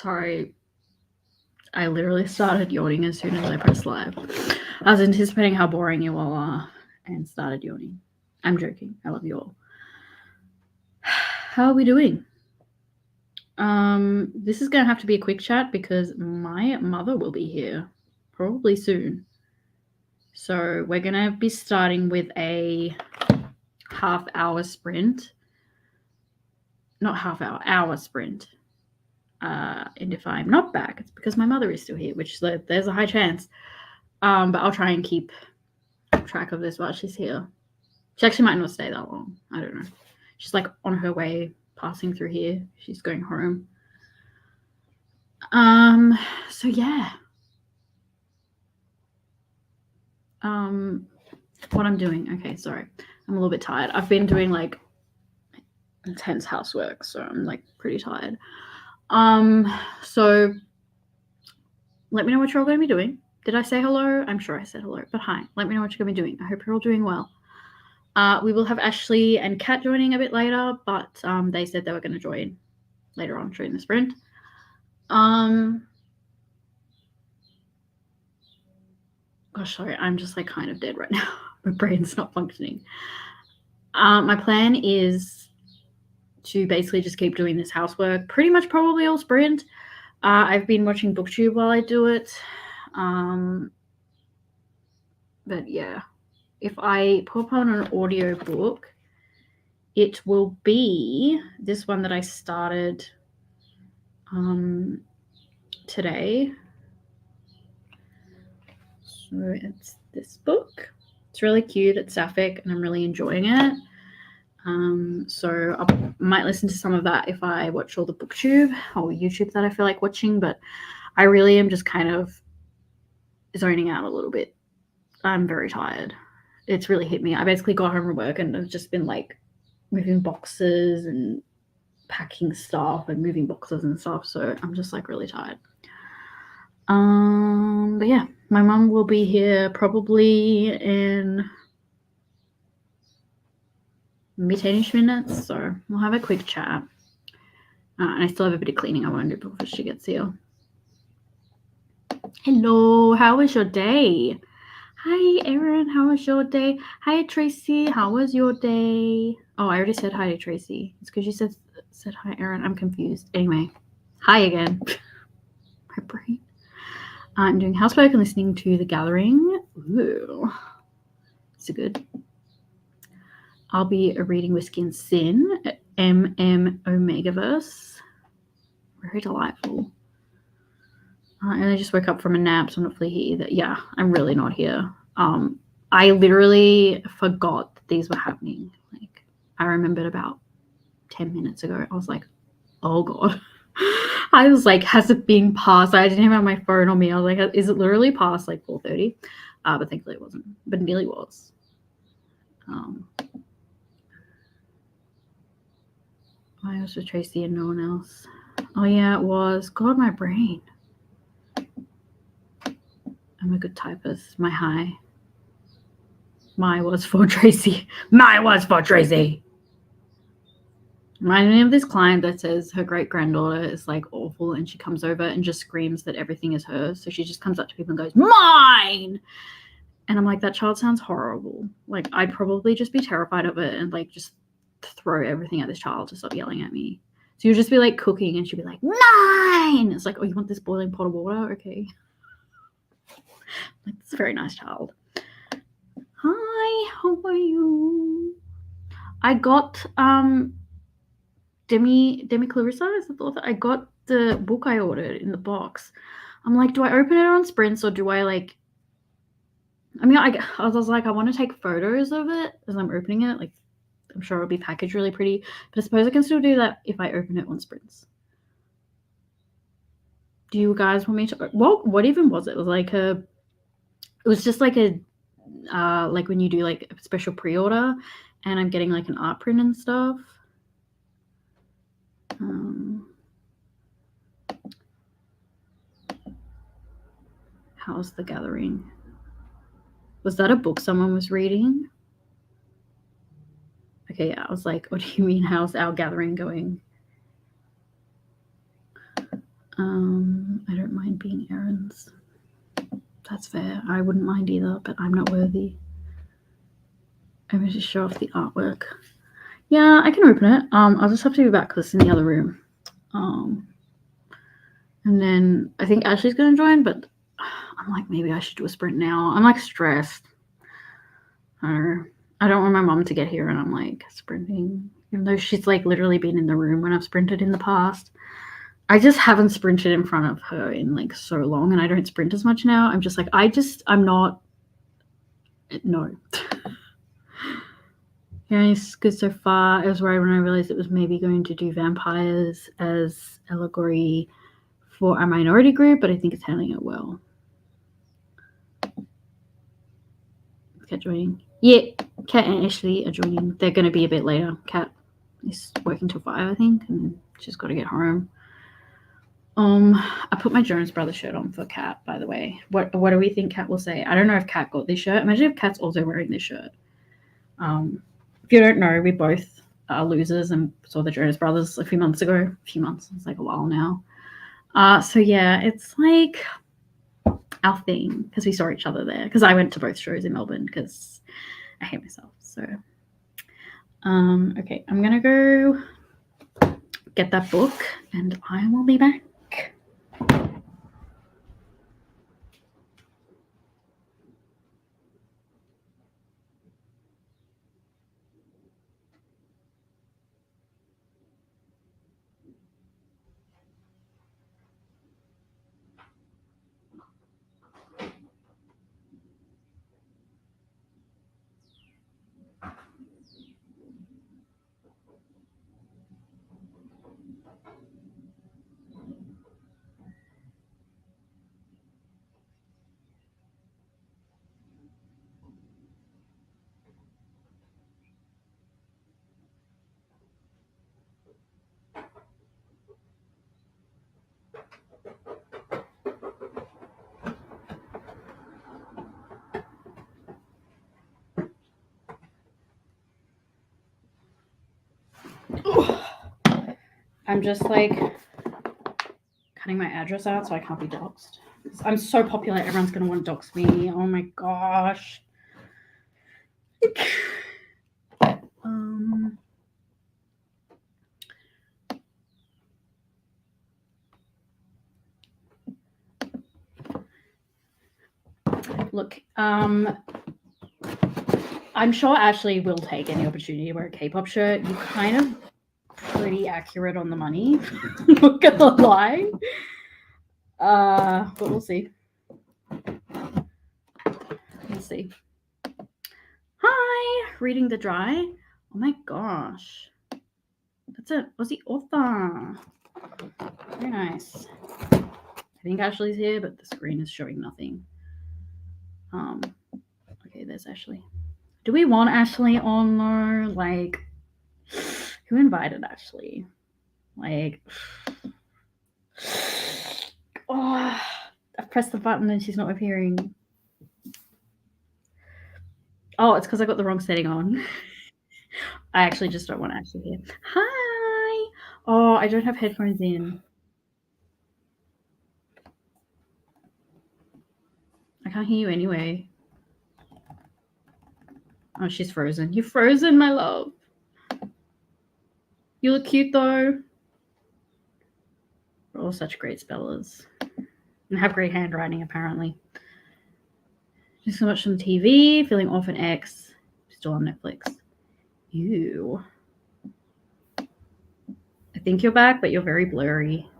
Sorry, I literally started yawning as soon as I pressed live. I was anticipating how boring you all are and started yawning. I'm joking. I love you all. How are we doing? This is going to have to be a quick chat because my mother will be here probably soon. So we're going to be starting with a half-hour sprint. Not half-hour, hour sprint. And if I'm not back, it's because my mother is still here, which there's a high chance. But I'll try and keep track of this while she's here. She actually might not stay that long. I don't know. She's like on her way, passing through here. She's going home. So yeah. What I'm doing. Okay, sorry. I'm a little bit tired. I've been doing like intense housework, so I'm like pretty tired. So let me know what you're all going to be doing. Did I say hello? I'm sure I said hello, but hi. Let me know what you're going to be doing. I hope you're all doing well. We will have Ashley and Kat joining a bit later, but they said they were going to join later on during the sprint. Gosh, sorry, I'm just like kind of dead right now. My brain's not functioning. My plan is to basically just keep doing this housework, pretty much probably all sprint. I've been watching BookTube while I do it. But yeah, if I pop on an audio book, it will be this one that I started today. So it's this book. It's really cute. It's sapphic, and I'm really enjoying it. So I might listen to some of that if I watch all the BookTube or YouTube that I feel like watching, but I really am just kind of zoning out a little bit. I'm very tired. It's really hit me. I basically got home from work and I've just been like moving boxes and packing stuff and moving boxes and stuff, so I'm just like really tired. But yeah, my mum will be here probably in mid-ish minutes, so we'll have a quick chat. And I still have a bit of cleaning I want to do before she gets here. Hello, how was your day? Hi, Erin, how was your day? Hi, Tracy, how was your day? Oh, I already said hi to Tracy. It's because you said hi, Erin. I'm confused. Anyway, hi again. My brain. I'm doing housework and listening to The Gathering. Ooh, so good. I'll be reading Whiskey and Sin, Omegaverse. Very delightful. And I just woke up from a nap, so I'm not fully here either. Yeah, I'm really not here. I literally forgot that these were happening. Like, I remembered about 10 minutes ago. I was like, oh God. I was like, has it been past? I didn't have my phone on me. I was like, is it literally past like 4:30? But thankfully it wasn't. But it nearly was. Why was it Tracy and no one else? Oh yeah, it was. God, my brain. I'm a good typist. My high. My was for Tracy. My was for Tracy. Reminds me of this client that says her great-granddaughter is like awful and she comes over and just screams that everything is hers. So she just comes up to people and goes, mine! And I'm like, that child sounds horrible. Like, I'd probably just be terrified of it and like just throw everything at this child to stop yelling at me. So you'll just be like cooking and she'll be like, mine! It's like, oh, you want this boiling pot of water? Okay. Like, it's a very nice child. Hi, how are you? I got Demi Clarissa is the author. I got the book I ordered in the box. I'm like, do I open it on sprints or do I like? I mean, I was like, I want to take photos of it as I'm opening it. Like, I'm sure it'll be packaged really pretty, but I suppose I can still do that if I open it on sprints. Do you guys want me to? What even was it? It was like it was just like a, like when you do like a special pre-order, and I'm getting like an art print and stuff. How's The Gathering? Was that a book someone was reading? Okay, yeah, I was like, what do you mean, how's Our Gathering going? I don't mind being errands. That's fair. I wouldn't mind either, but I'm not worthy. I'm going to show off the artwork. Yeah, I can open it. I'll just have to be back because it's in the other room. And then I think Ashley's going to join, but I'm like, maybe I should do a sprint now. I'm like stressed. I don't want my mom to get here and I'm like sprinting, even though she's like literally been in the room when I've sprinted in the past. I just haven't sprinted in front of her in like so long, and I don't sprint as much now. I'm just like, I'm not. No. Yeah, it's good so far. It was right when I realized it was maybe going to do vampires as allegory for a minority group, but I think it's handling it well. Cat joining. Yeah, Kat and Ashley are joining. They're going to be a bit later. Kat is working till 5, I think, and she's got to get home. I put my Jonas Brothers shirt on for Kat, by the way. What do we think Kat will say? I don't know if Kat got this shirt. Imagine if Kat's also wearing this shirt. If you don't know, we both are losers and saw the Jonas Brothers a few months ago. A few months, it's like a while now. So yeah, it's like our thing because we saw each other there. Because I went to both shows in Melbourne because I hate myself. So, okay, I'm gonna go get that book and I will be back. I'm just like cutting my address out so I can't be doxxed. I'm so popular, everyone's gonna want to dox me. Oh my gosh. Look, I'm sure Ashley will take any opportunity to wear a K-pop shirt. You're kind of pretty accurate on the money. Not gonna lie. But we'll see. We'll see. Hi, reading the dry. Oh my gosh, that's an Aussie author. Very nice. I think Ashley's here, but the screen is showing nothing. Okay, there's Ashley. Do we want Ashley on though? Like, who invited Ashley? Like, oh, I've pressed the button and she's not appearing. Oh, it's because I got the wrong setting on. I actually just don't want Ashley here. Hi. Oh, I don't have headphones in. I can't hear you anyway. Oh, she's frozen. You're frozen, my love. You look cute though. We're all such great spellers. And have great handwriting, apparently. Just so much on TV, feeling Orphan X. Still on Netflix. Ew. I think you're back, but you're very blurry.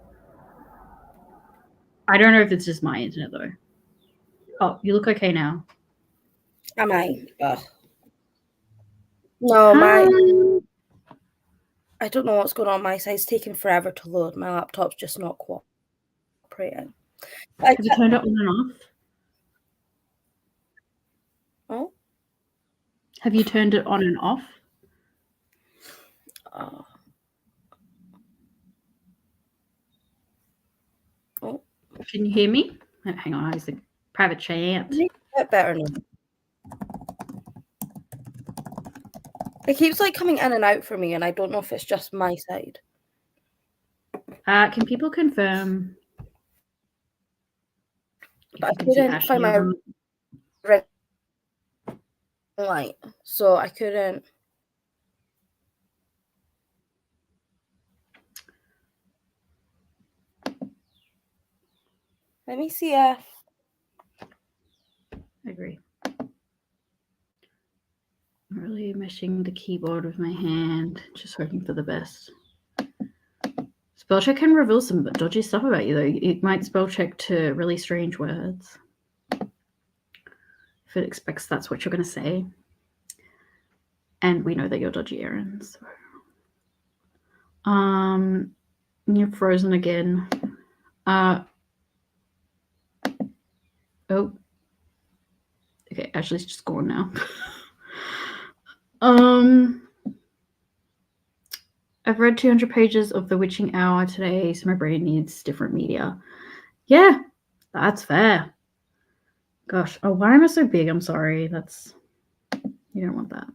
I don't know if it's just my internet though. Oh, you look okay now. Am I? No, I don't know what's going on. My side's taking forever to load. My laptop's just not cooperating. Have you turned it on and off? Oh? Have you turned it on and off? Oh. Can you hear me? Hang on, I was a private chat. Bit better now. It keeps like coming in and out for me, and I don't know if it's just my side. Can people confirm If But I you can see couldn't find Ashley. my ring light, so I couldn't. Let me see if. I agree. I'm really meshing the keyboard with my hand, just hoping for the best. Spell check can reveal some dodgy stuff about you, though. It might spell check to really strange words. If it expects that's what you're going to say. And we know that you're dodgy, Erin. So. You're frozen again. Oh. Okay, Ashley's just gone now. I've read 200 pages of The Witching Hour today, so my brain needs different media. Yeah, that's fair. Gosh, oh, why am I so big? I'm sorry. That's, you don't want that.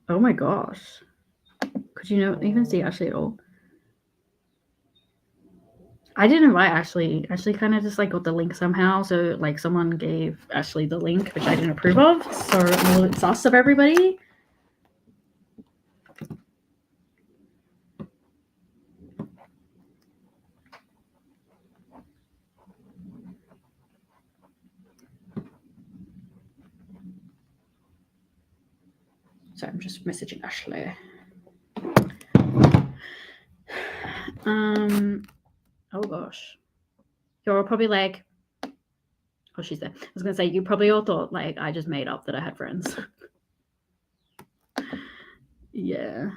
Oh my gosh. Could you not even see Ashley at all? I didn't invite Ashley. Ashley kind of just like got the link somehow. So like someone gave Ashley the link, which I didn't approve of. So I'm a little bit sus of everybody. So I'm just messaging Ashley. Oh gosh. You're probably like, oh, she's there. I was gonna say, you probably all thought like I just made up that I had friends. Yeah.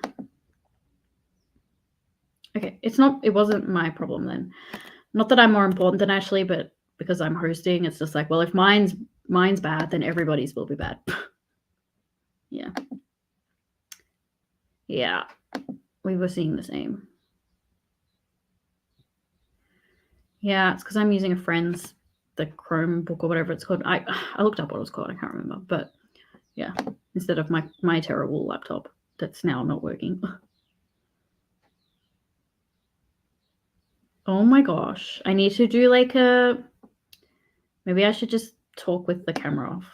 Okay, it wasn't my problem then. Not that I'm more important than Ashley, but because I'm hosting, it's just like, well, if mine's bad, then everybody's will be bad. Yeah. Yeah. We were seeing the same. Yeah, it's because I'm using a friend's, the Chromebook or whatever it's called. I looked up what it was called. I can't remember. But yeah, instead of my terrible laptop that's now not working. Oh my gosh. I need to do like maybe I should just talk with the camera off.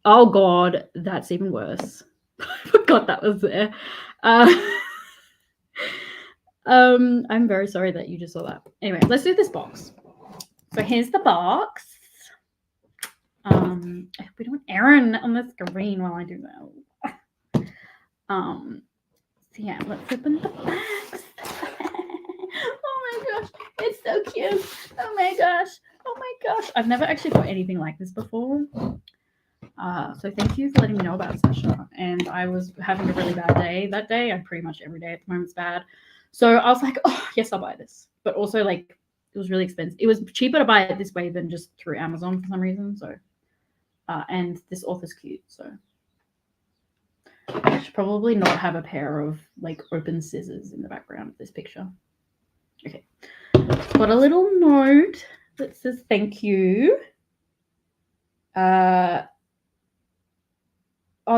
Oh God, that's even worse. I forgot that was there. I'm very sorry that you just saw that. Anyway, let's do this box. So here's the box. We don't want Erin on the screen while I do that. So yeah, let's open the box. Oh my gosh, it's so cute. Oh my gosh. I've never actually got anything like this before. So thank you for letting me know about it, Sasha. And I was having a really bad day that day. I'm pretty much every day at the moment's bad. So I was like, oh yes, I'll buy this. But also like it was really expensive. It was cheaper to buy it this way than just through Amazon for some reason. So and this author's cute, so I should probably not have a pair of like open scissors in the background of this picture. Okay. Got a little note that says thank you. Oh,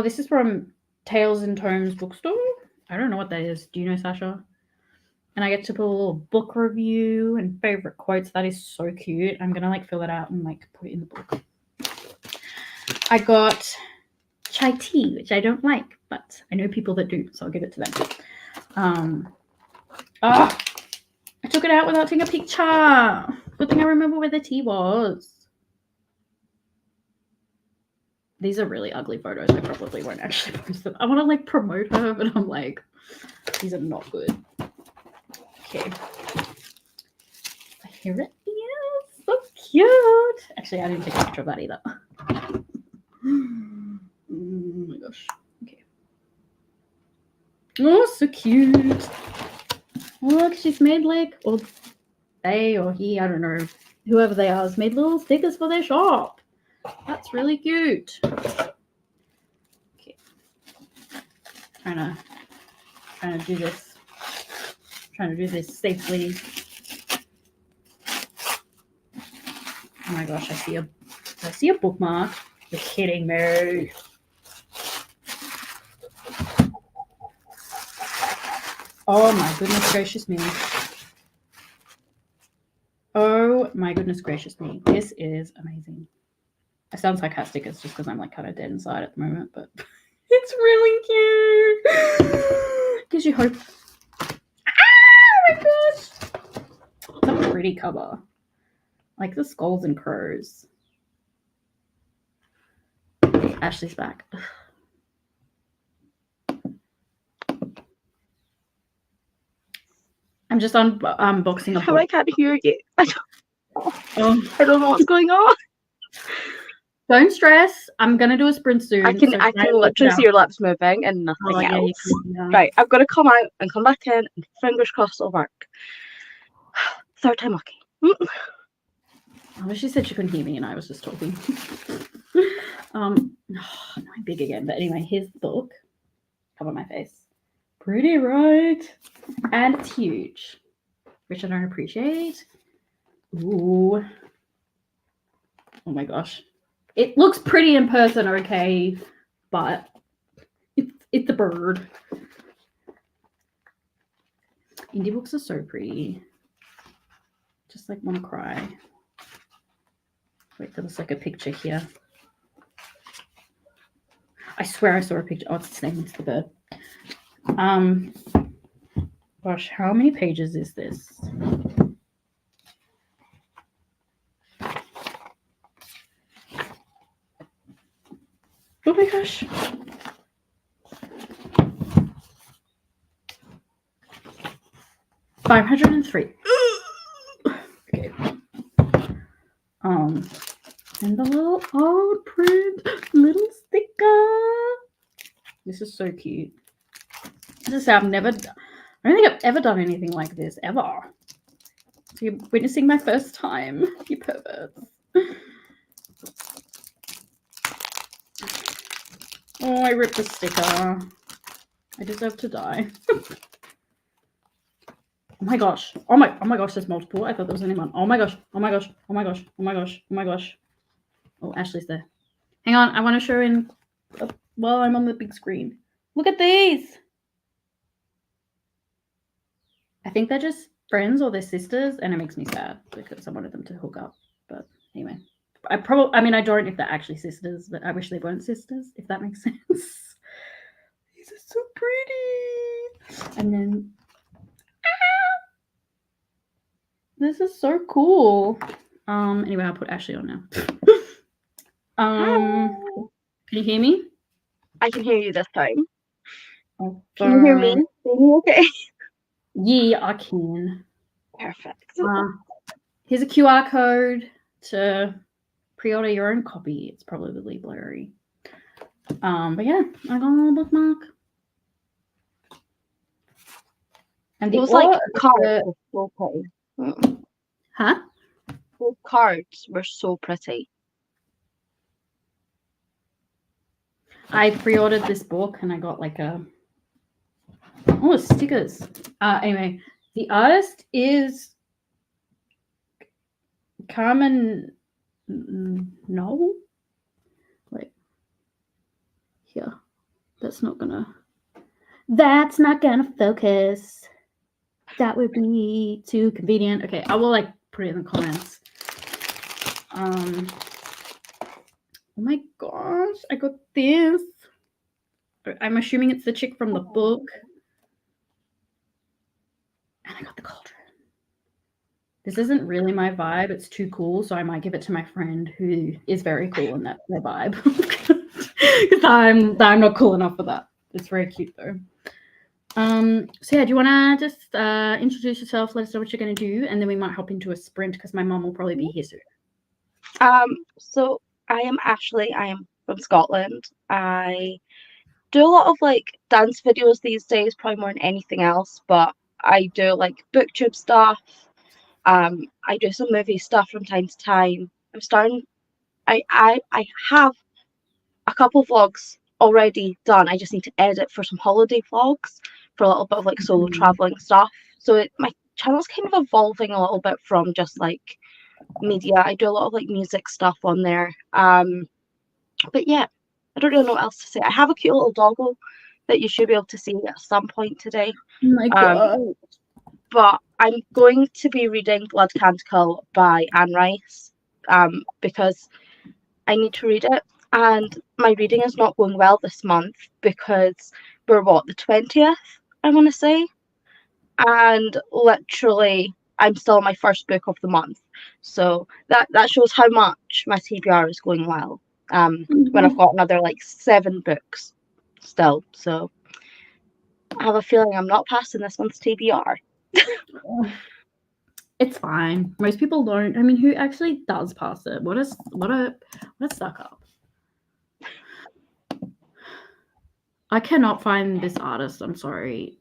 this is from Tales and Tomes bookstore. I don't know what that is. Do you know, Sasha? And I get to put a little book review and favorite quotes. That is so cute. I'm gonna like fill it out and like put it in the book. I got chai tea, which I don't like, but I know people that do, so I'll give it to them. I took it out without taking a picture. Good thing I remember where the tea was. These are really ugly photos. I probably won't actually post them. I want to like promote her, but I'm like, these are not good. Okay. Here it is. So cute. Actually, I didn't take a picture of that either. Oh my gosh. Okay. Oh, so cute. Look, she's made like, or they or he, I don't know, whoever they are, has made little stickers for their shop. That's really cute. Okay. Trying to do this. Trying to do this safely. Oh my gosh, I see a bookmark. You're kidding me. Oh my goodness gracious me. my goodness gracious me. This is amazing. I sound sarcastic. It's just because I'm like kind of dead inside at the moment, but it's really cute. Gives you hope. Oh my gosh. It's a pretty cover. Like the skulls and crows. Ashley's back. I'm just unboxing a book. I can't hear you. I Oh. don't know what's going on. Don't stress. I'm gonna do a sprint soon. I can literally see your lips moving and nothing else. Yeah. Right, I've got to come out and come back in, and fingers crossed it'll work. Third time lucky. I wish she said she couldn't hear me and I was just talking. I'm big again. But anyway, here's the book. Cover my face. Pretty, right? And it's huge, which I don't appreciate. Ooh. Oh my gosh. It looks pretty in person, okay, but it's a bird. Indie books are so pretty. Just like want to cry. Wait, there was like a picture here. I swear I saw a picture. Oh, it's the same. It's the bird. Gosh, how many pages is this? Oh my gosh. $503. Okay. And the little old print, little sticker. This is so cute. As I say, I don't think I've ever done anything like this, ever. So you're witnessing my first time, you perverts. Oh, I ripped the sticker. I deserve to die. Oh my gosh. Oh my gosh, there's multiple. I thought there was only one. Oh my gosh. Oh my gosh. Oh my gosh. Oh my gosh. Oh my gosh. Oh, Ashley's there. Hang on, I want to show in while I'm on the big screen. Look at these. I think they're just friends or they're sisters, and it makes me sad because I wanted them to hook up. But anyway, I don't know if they're actually sisters, but I wish they weren't sisters, if that makes sense. These are so pretty. And then, this is so cool. Anyway, I'll put Ashley on now. Can you hear me? I can hear you this time. Oh, can you hear me? Are you okay? Yeah, I can. Perfect. Here's a QR code to pre-order your own copy. It's probably blurry. But yeah, I got a little bookmark. And it was like cards were so pretty. Huh? Those cards were so pretty. I pre-ordered this book and I got like stickers. Anyway, the artist is Carmen. No, wait. Here, that's not gonna focus. That would be too convenient. Okay, I will like put it in the comments. Oh my gosh, I got this. I'm assuming it's the chick from the book. And I got the cauldron. This isn't really my vibe. It's too cool, so I might give it to my friend who is very cool and that's their vibe. Because I'm not cool enough for that. It's very cute though. So yeah, do you want to just introduce yourself, let us know what you're going to do, and then we might hop into a sprint because my mom will probably be here soon. So I am Ashley. I am from Scotland. I do a lot of like dance videos these days, probably more than anything else, but I do like booktube stuff. I do some movie stuff from time to time. I have a couple vlogs already done. I just need to edit for some holiday vlogs for a little bit of like solo traveling stuff. So my channel's kind of evolving a little bit from just like media. I do a lot of like music stuff on there. But yeah, I don't really know what else to say. I have a cute little doggo that you should be able to see at some point today. Oh my god. But I'm going to be reading Blood Canticle by Anne Rice, because I need to read it, and my reading is not going well this month because we're the 20th, I want to say, and literally I'm still on my first book of the month, so that shows how much my TBR is going well. When I've got another like 7 books still, so I have a feeling I'm not passing this month's TBR. It's fine. Most people don't. I mean, who actually does pass it? What a suck up. I cannot find this artist. I'm sorry.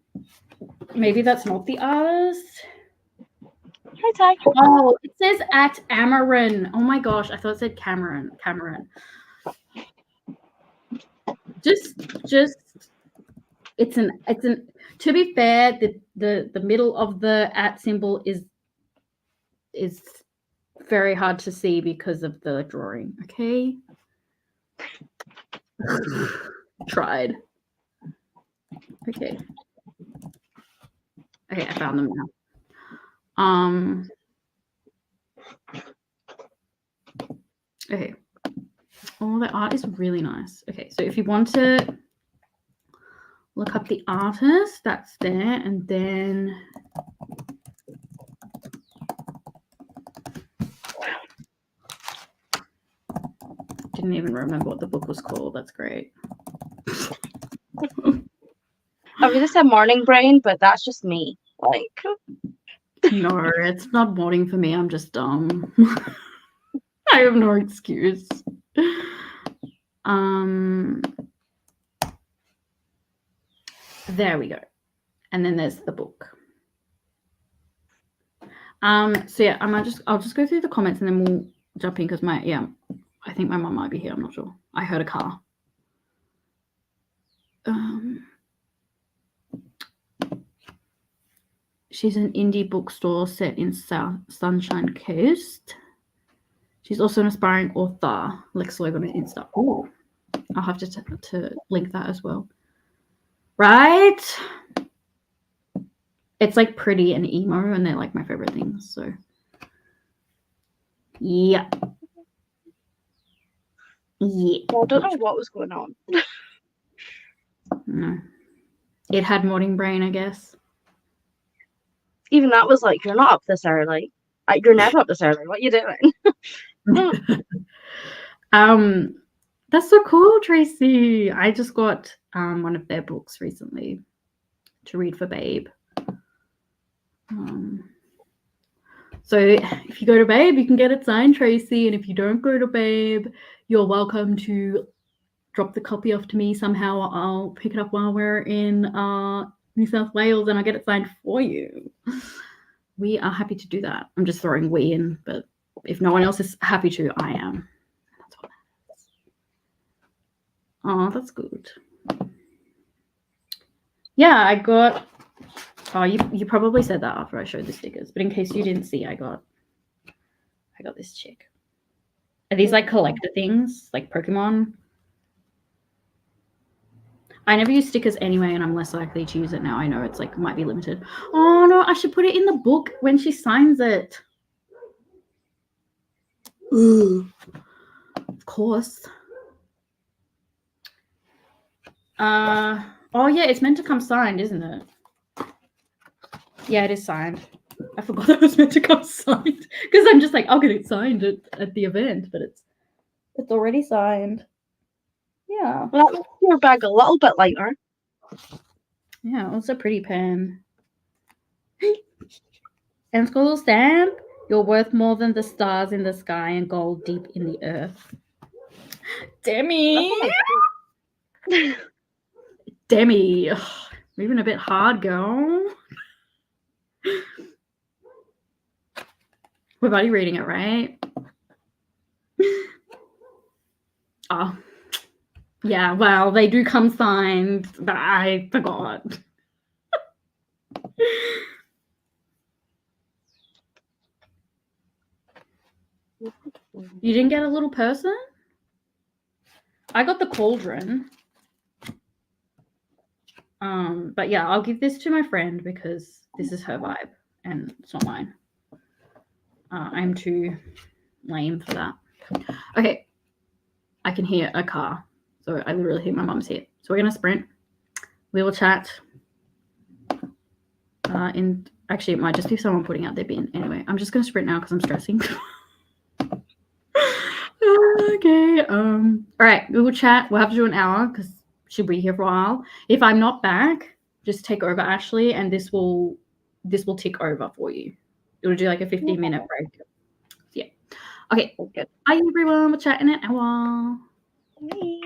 Maybe that's not the artist. Hi, Ty. Oh, it says at Amarin. Oh my gosh, I thought it said Cameron. Just it's an to be fair, the middle of the at symbol is very hard to see because of the drawing. Okay. Tried. Okay, I found them now. Okay. Oh, the art is really nice. Okay, so if you want to look up the artist, that's there, and then didn't even remember what the book was called. That's great. I really said morning brain, but that's just me. Like, no, it's not morning for me. I'm just dumb. I have no excuse. There we go. And then there's the book. So yeah, I'll just go through the comments and then we'll jump in because I think my mum might be here. I'm not sure. I heard a car. She's an indie bookstore set in South Sunshine Coast. She's also an aspiring author. Lex Logan on Insta. Oh, I'll have to link that as well. Right? It's like pretty and emo, and they're like my favorite things. So, yeah. Yeah. I don't know what was going on. No. It had morning brain, I guess. Even that was like, you're not up this early. You're never up this early. What are you doing? That's so cool, Tracy. I just got one of their books recently to read for Babe. So if you go to Babe, you can get it signed, Tracy. And if you don't go to Babe, you're welcome to drop the copy off to me somehow. I'll pick it up while we're in New South Wales and I'll get it signed for you. We are happy to do that. I'm just throwing we in, but if no one else is happy to, I am. That's what matters. Oh, that's good. Yeah, I got... Oh, you probably said that after I showed the stickers, but in case you didn't see, I got this chick. Are these like collector things, like Pokemon? I never use stickers anyway, and I'm less likely to use it now. I know it's like might be limited. Oh no, I should put it in the book when she signs it. Ooh. Of course. Oh yeah, it's meant to come signed, isn't it? Yeah, it is signed. I forgot that it was meant to come signed because I'm just like, I'll get it signed at the event, but it's already signed. Yeah. Well, that makes your bag a little bit lighter. Yeah, it's a pretty pen. And it's got a little stamp. You're worth more than the stars in the sky and gold deep in the earth. Demi. Demi. Ugh, moving a bit hard, girl. We're buddy reading it, right? Oh. Yeah, well, they do come signed, but I forgot. You didn't get a little person? I got the cauldron. But yeah, I'll give this to my friend because this is her vibe and it's not mine. I'm too lame for that. Okay, I can hear a car. So I literally think my mum's here. So we're going to sprint. We will chat. Actually, it might just be someone putting out their bin. Anyway, I'm just going to sprint now because I'm stressing. Okay. All right, we will chat. We'll have to do an hour because she'll be here for a while. If I'm not back, just take over, Ashley, and this will tick over for you. It'll do like a 15-minute break. Yeah. Okay. Good. Bye, everyone. We'll chat in an hour. Bye.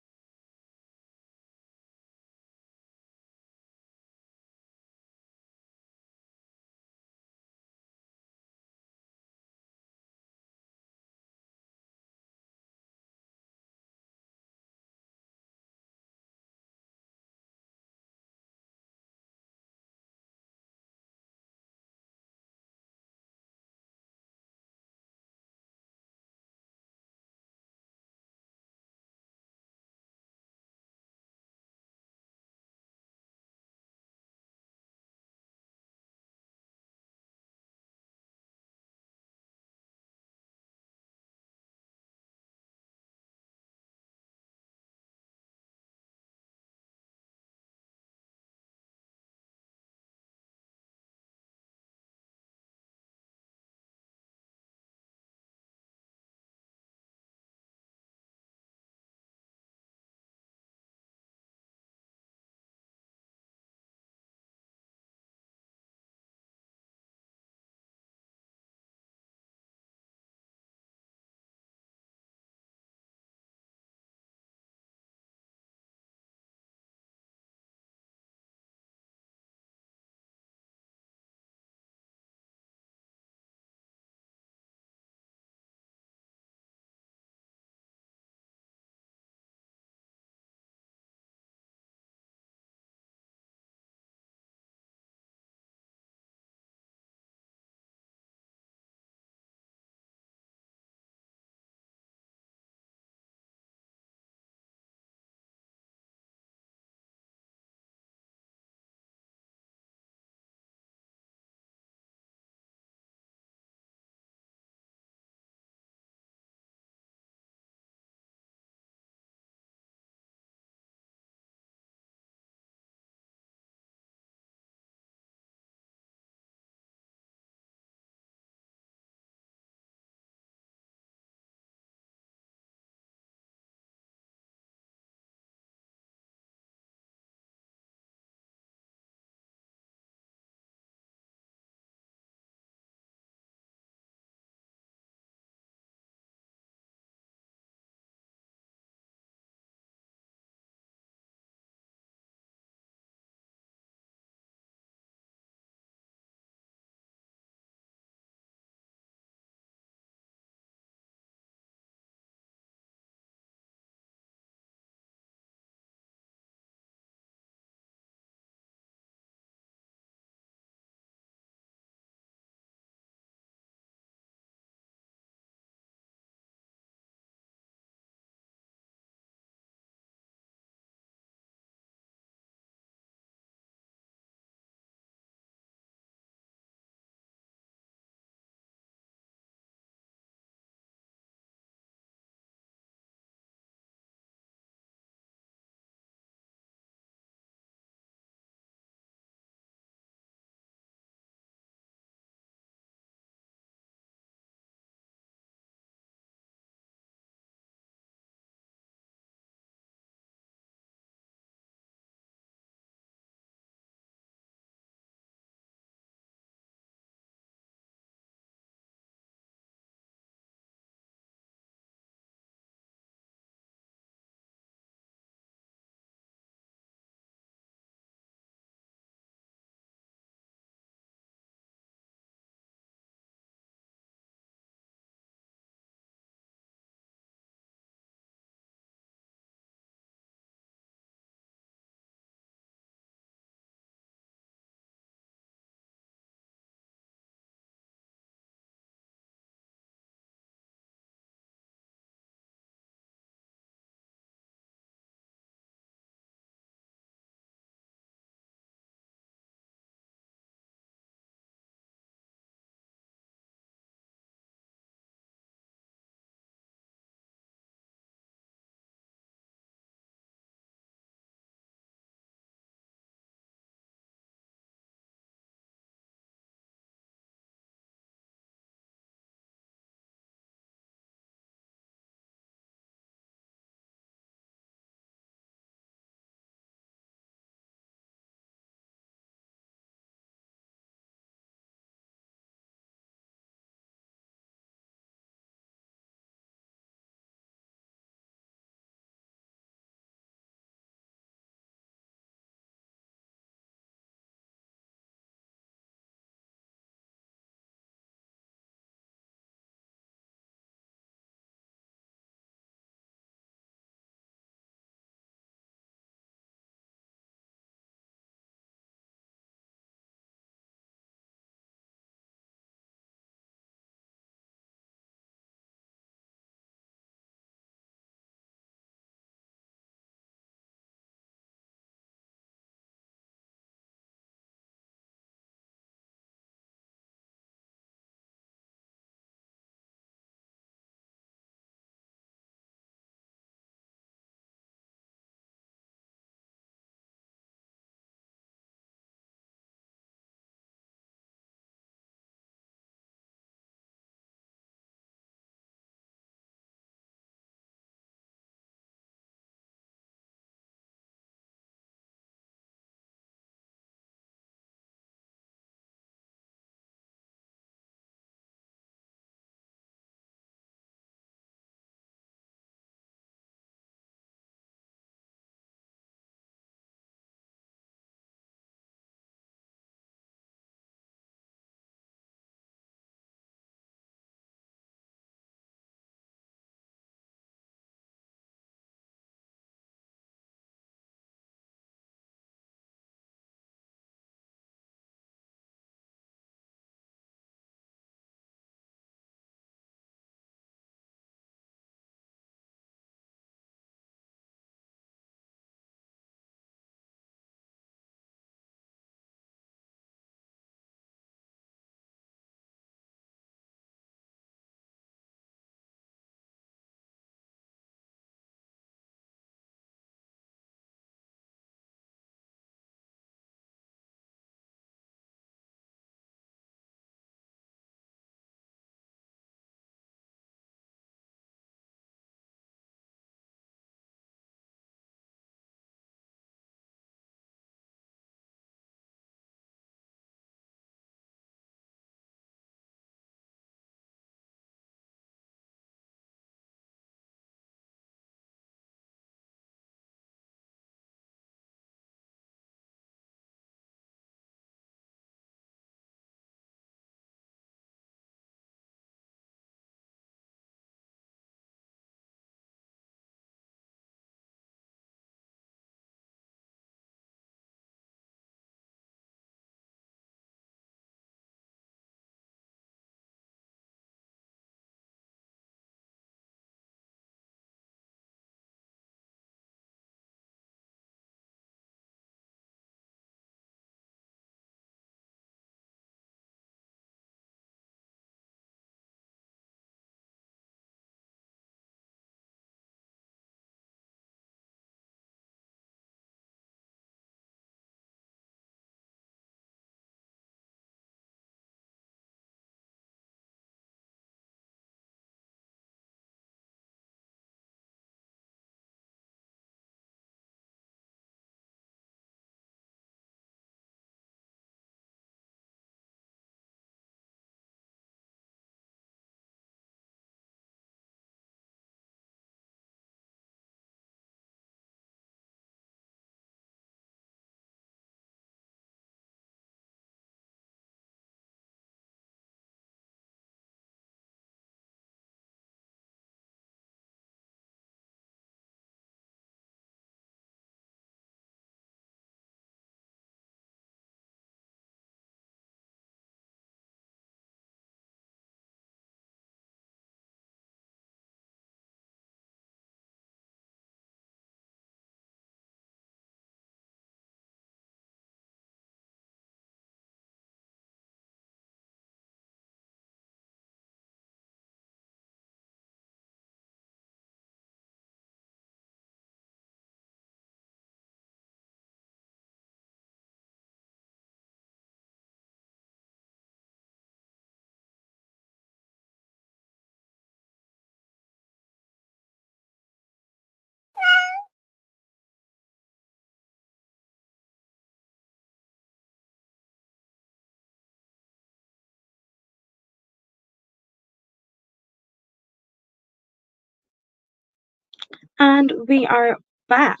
And we are back.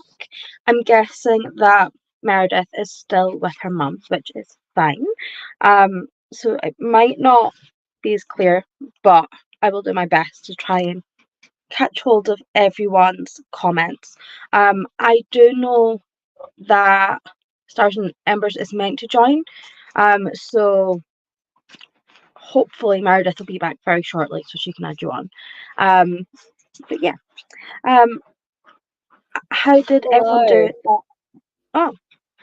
I'm guessing that Meredith is still with her mum, which is fine. So it might not be as clear, but I will do my best to try and catch hold of everyone's comments. I do know that Stars and Embers is meant to join, so hopefully Meredith will be back very shortly so she can add you on. But yeah, um, how did everyone Hello. do? Oh,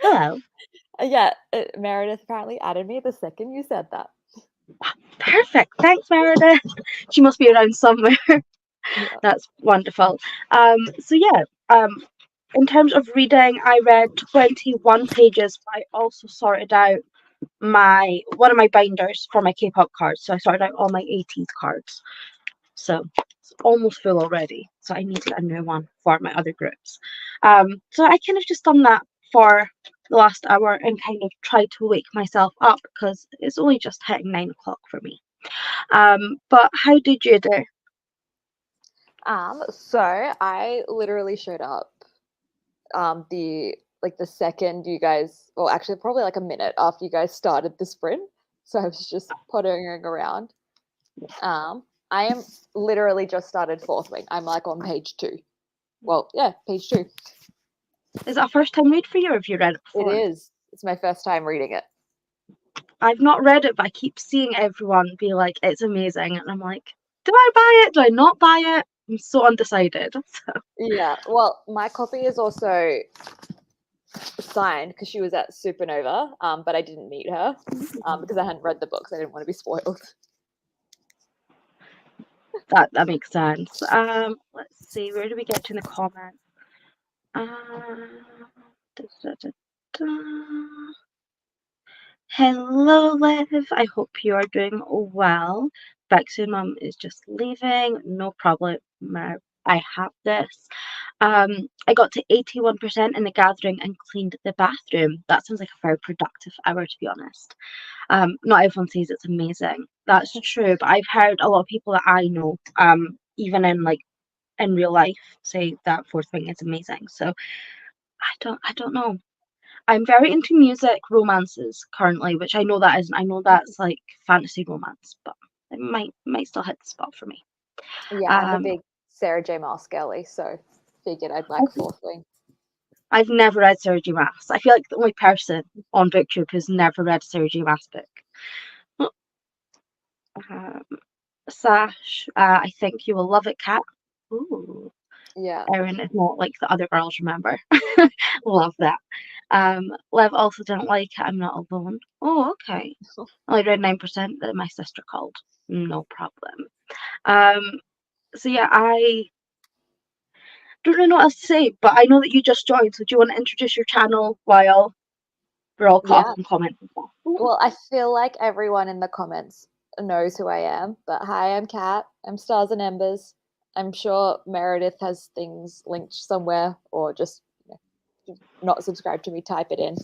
hello. Yeah, Meredith apparently added me the second you said that. Perfect. Thanks, Meredith. She must be around somewhere. Yeah. That's wonderful. So yeah, in terms of reading, I read 21 pages, but I also sorted out my one of my binders for my K-pop cards. So I sorted out all my 80s cards. So it's almost full already. So I need to get a new one for my other groups. So I kind of just done that for the last hour and kind of tried to wake myself up because it's only just hitting 9 o'clock for me. But how did you do? So I literally showed up the second you guys, well, actually probably like a minute after you guys started the sprint. So I was just pottering around. I am literally just started fourth wing. I'm like on page 2. Well, yeah, page 2. Is that a first time read for you or have you read it It before? is. It's my first time reading it. I've not read it, but I keep seeing everyone be like, it's amazing. And I'm like, do I buy it? Do I not buy it? I'm so undecided. Yeah. Well, my copy is also signed because she was at Supernova, but I didn't meet her because I hadn't read the books. I didn't want to be spoiled. That makes sense. Let's see, where do we get to in the comments? Da, da, da, da. Hello, Liv. I hope you are doing well. Bex's mum is just leaving. No problem. I have this. I got to 81% in the gathering and cleaned the bathroom. That sounds like a very productive hour, to be honest. Not everyone says it's amazing. That's true, but I've heard a lot of people that I know, even in real life, say that fourth wing is amazing. So I don't know. I'm very into music romances currently, which I know that isn't. I know that's like fantasy romance, but it might still hit the spot for me. Yeah, I'm a Um, big Sarah J. Maas girly, so figured I'd like fourth wing. I've never read Sarah J. Maas. I feel like the only person on BookTube who's never read a Sarah J. Maas book. Um, Sash, I think you will love it, Kat. Ooh, Yeah. Erin is not like the other girls, remember? Love that. Lev also didn't like it. I'm not alone. Oh, okay. I only read 9% that my sister called. No problem. So yeah, I don't really know what else to say, but I know that you just joined, so do you want to introduce your channel while we're all caught Yeah. up in comments and stuff? Well, I feel like everyone in the comments knows who I am, but hi, I'm Kat. I'm Stars and Embers. I'm sure Meredith has things linked somewhere, or just not subscribed to me, type it in.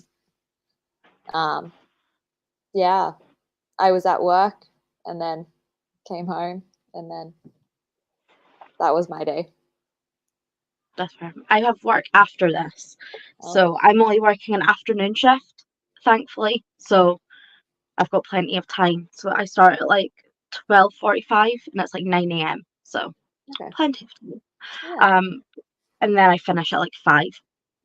Yeah, I was at work and then came home, and then that was my day. That's fair. I have work after this, Oh, so I'm only working an afternoon shift, thankfully. So I've got plenty of time. So I start at like 12:45, and it's like 9 a.m. So okay. plenty of time. Yeah. And then I finish at like 5,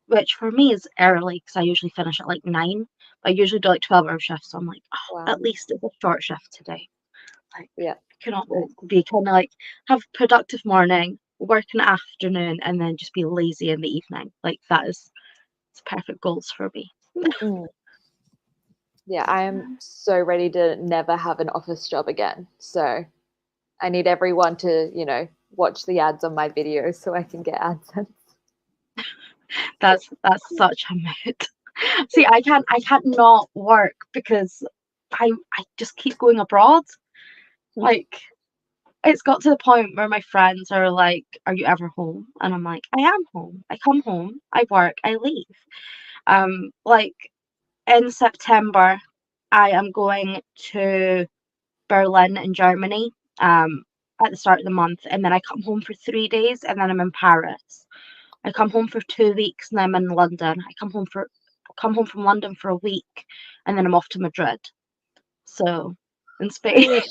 which for me is early because I usually finish at like 9. I usually do like 12-hour shifts, so I'm like, oh, Wow. at least it's a short shift today. Like, Yeah. cannot be kind of like have a productive morning, work in the afternoon, and then just be lazy in the evening. Like that is it's perfect goals for me. Mm. Yeah, I am so ready to never have an office job again. So I need everyone to, watch the ads on my videos so I can get AdSense. That's such a mood. See, I can't not work because I just keep going abroad. Like it's got to the point where my friends are like, "Are you ever home?" And I'm like, "I am home. I come home, I work, I leave." Like in September, I am going to Berlin in Germany. at the start of the month, and then I come home for 3 days, and then I'm in Paris. I come home for 2 weeks, and I'm in London. I come home from London for a week, and then I'm off to Madrid. So, in Spain.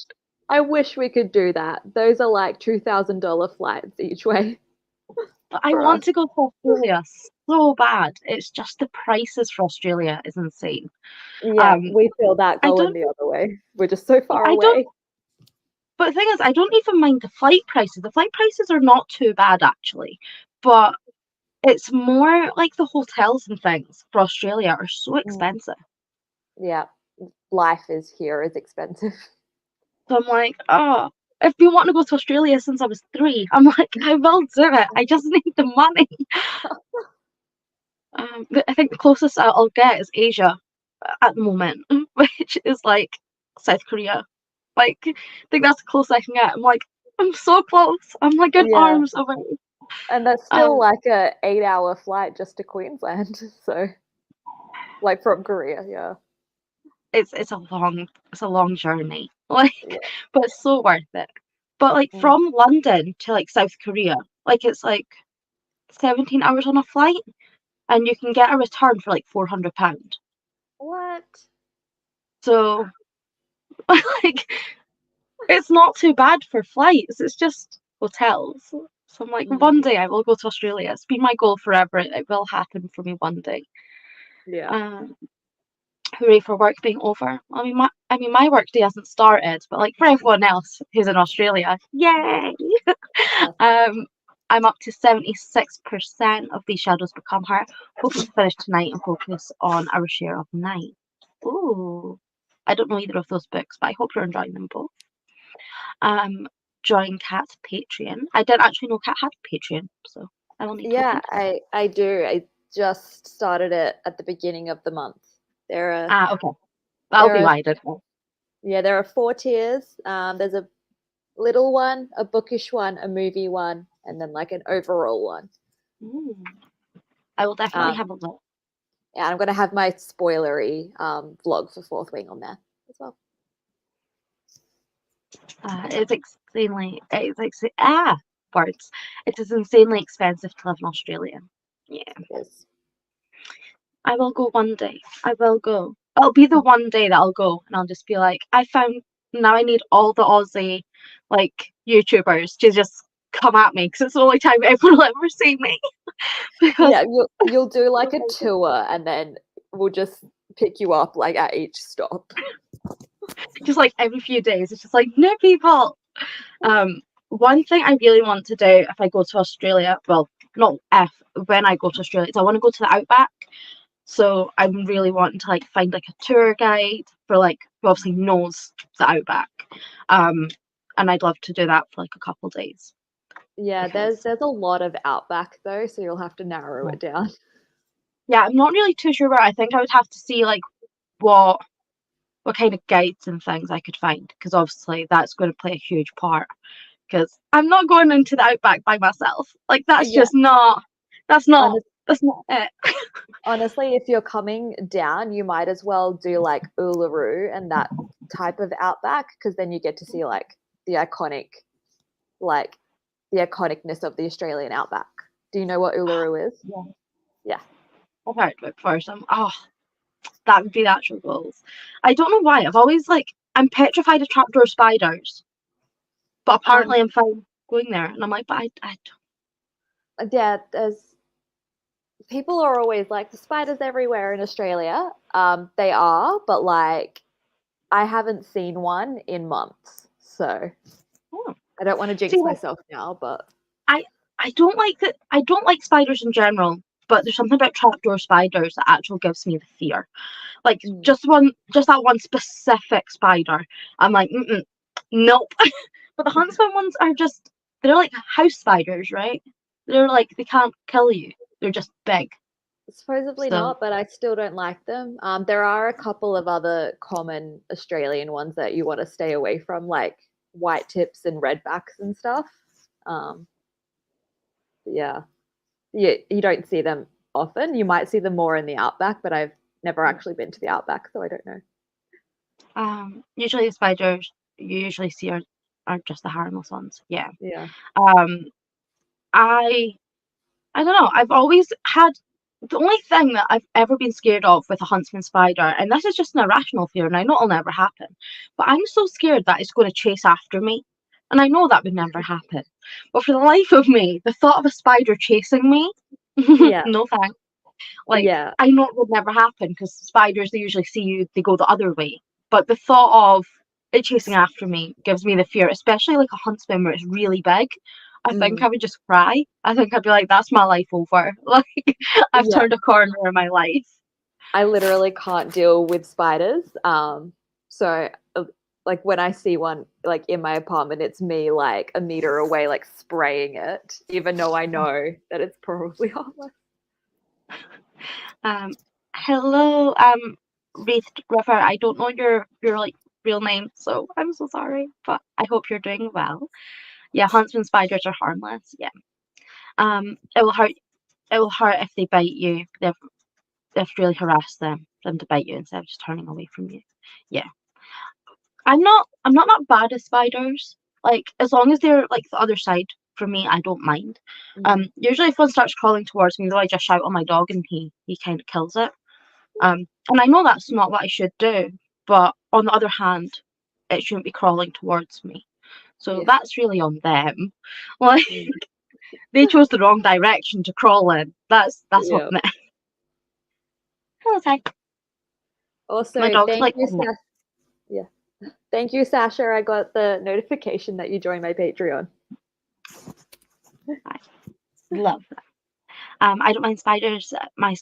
I wish we could do that. Those are like $2,000 flights each way. But I for want us. to go to Australia so bad. It's just the prices for Australia is insane. Yeah, Um, we feel that I going don't, the other way. We're just so far I away. don't, but the thing is, I don't even mind the flight prices. The flight prices are not too bad actually, but it's more like the hotels and things for Australia are so expensive. Yeah, life is expensive. So I'm like, oh, I've been wanting to go to Australia since I was 3. I'm like, I will do it. I just need the money. I think the closest I'll get is Asia at the moment, which is like South Korea. Like, I think that's the closest I can get. I'm like, I'm so close. I'm like in Yeah. arms away. And that's still like a 8-hour flight just to Queensland. So, like from Korea, yeah. It's a long journey. Like, but it's so worth it. But like from London to like South Korea, like it's like 17 hours on a flight, and you can get a return for like £400. What? So, like, it's not too bad for flights. It's just hotels. So I'm like, one day I will go to Australia. It's been my goal forever. It will happen for me one day. Yeah. Hooray for work being over. I mean, my work day hasn't started, but like for everyone else who's in Australia, yay! I'm up to 76% of These Shadows Become Her. Hoping to finish tonight and focus on Our Share of Night. Ooh, I don't know either of those books, but I hope you're enjoying them both. Join Kat's Patreon. I didn't actually know Kat had a Patreon, so I will need to. Yeah, I do. I just started it at the beginning of the month. Okay. That'll be why I did. Yeah, there are 4 tiers. There's a little one, a bookish one, a movie one, and then like an overall one. I will definitely have a look. Yeah, I'm gonna have my spoilery vlog for Fourth Wing on there as well. It's insanely expensive to live in Australia. Yeah. Yes. I will go one day. I will go. It'll be the one day that I'll go, and I'll just be like, now I need all the Aussie like YouTubers to just come at me because it's the only time everyone will ever see me. Yeah, you'll do like a tour, and then we'll just pick you up like at each stop. Just like every few days, it's just like new people. One thing I really want to do if I go to Australia, well, not if, when I go to Australia, is I want to go to the Outback. So I'm really wanting to like find like a tour guide for like who obviously knows the Outback. And I'd love to do that for like a couple days. Yeah, there's a lot of Outback though, so you'll have to narrow it down. Yeah, I'm not really too sure where. I think I would have to see like what kind of guides and things I could find, because obviously that's going to play a huge part. Because I'm not going into the Outback by myself. Like that's just not. That's not it. Honestly, if you're coming down, you might as well do like Uluru and that type of Outback, because then you get to see like the iconic, like the iconicness of the Australian Outback. Do you know what Uluru is? Yeah. I've heard of it before. So that would be the actual goals. I don't know why. I'm petrified of trapdoor spiders, but apparently I'm fine going there. And I'm like, but I don't. Yeah, people are always like, the spiders everywhere in Australia. They are, but like I haven't seen one in months, so I don't want to jinx myself now. But I don't like that. I don't like spiders in general, but there's something about trapdoor spiders that actually gives me the fear. Like just that one specific spider. I'm like, nope. But the huntsman ones are they're like house spiders, right? They're like, they can't kill you. They're just big. Supposedly not, but I still don't like them. There are a couple of other common Australian ones that you want to stay away from, like white tips and redbacks and stuff. Yeah, you don't see them often. You might see them more in the Outback, but I've never actually been to the Outback, so I don't know. Usually the spiders you usually see are are just the harmless ones. Yeah. Yeah. I don't know. I've always had the only thing that I've ever been scared of with a huntsman spider, and this is just an irrational fear, and I know it'll never happen, but I'm so scared that it's going to chase after me. And I know that would never happen. But for the life of me, the thought of a spider chasing me, Yeah. no thanks. Like, Yeah. I know it would never happen because spiders, they usually see you, they go the other way. But the thought of it chasing after me gives me the fear, especially like a huntsman where it's really big. I think Mm. I would just cry. I think I'd be like, that's my life over. Like, I've Yeah. turned a corner in my life. I literally can't deal with spiders. So like when I see one like in my apartment, it's me like a meter away, like spraying it, even though I know that it's probably harmless. Hello, Wraith River. I don't know your like real name, so I'm so sorry, but I hope you're doing well. Yeah, huntsman spiders are harmless. Yeah. It will hurt. It will hurt if they bite you. They've really harassed them to bite you instead of just turning away from you. Yeah. I'm not that bad at spiders. Like, as long as they're like the other side from me, I don't mind. Usually if one starts crawling towards me, though, I just shout at my dog and he kind of kills it. And I know that's not what I should do, but on the other hand, it shouldn't be crawling towards me. So Yeah. that's really on them. Like, Mm. they chose the wrong direction to crawl in. That's Yeah. on them. Hello, Ty. Also, My dog's thank like, you, Sasha. Thank you, Sasha. I got the notification that you joined my Patreon. love that. I don't mind spiders. I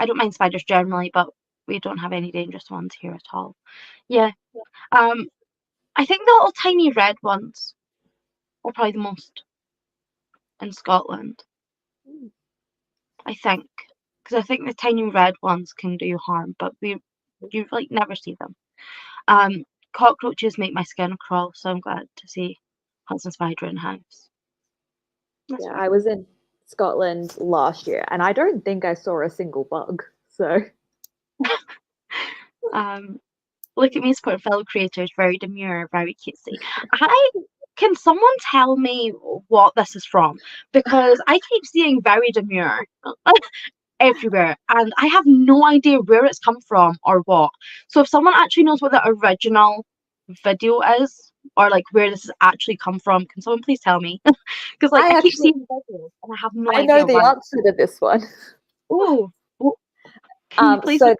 don't mind spiders generally, but we don't have any dangerous ones here at all. Yeah. I think the little tiny red ones are probably the most in Scotland. Mm. I think, because I think the tiny red ones can do you harm, but you like never see them. Cockroaches make my skin crawl, so I'm glad to see huntsman spider in house. That's Yeah, right. I was in Scotland last year, and I don't think I saw a single bug. So Look at me supporting fellow creators, very demure, very cutesy. Can someone tell me what this is from? Because I keep seeing very demure everywhere, and I have no idea where it's come from or what. So if someone actually knows what the original video is, or like where this has actually come from, can someone please tell me? Because like I keep seeing videos and I have no I know idea the why. answer to this one. Oh, can you please? So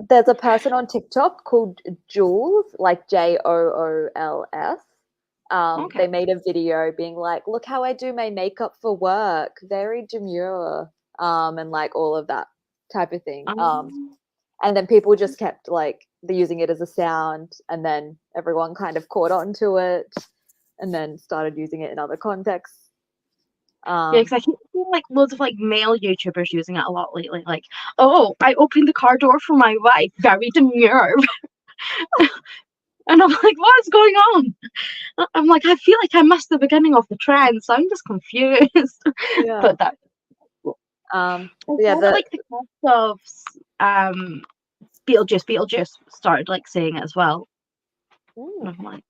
there's a person on TikTok called Jules, like Jools. Okay. They made a video being like, "Look how I do my makeup for work, very demure," and like all of that type of thing. And then people just kept like using it as a sound, and then everyone kind of caught on to it, and then started using it in other contexts. Yeah, because I keep seeing like loads of like male YouTubers using it a lot lately. Like, oh, I opened the car door for my wife, very demure. And I'm like, what is going on? I'm like, I feel like I missed the beginning of the trend, so I'm just confused. Yeah. But that, yeah, like the cast of Beetlejuice started like saying it as well. And I'm like,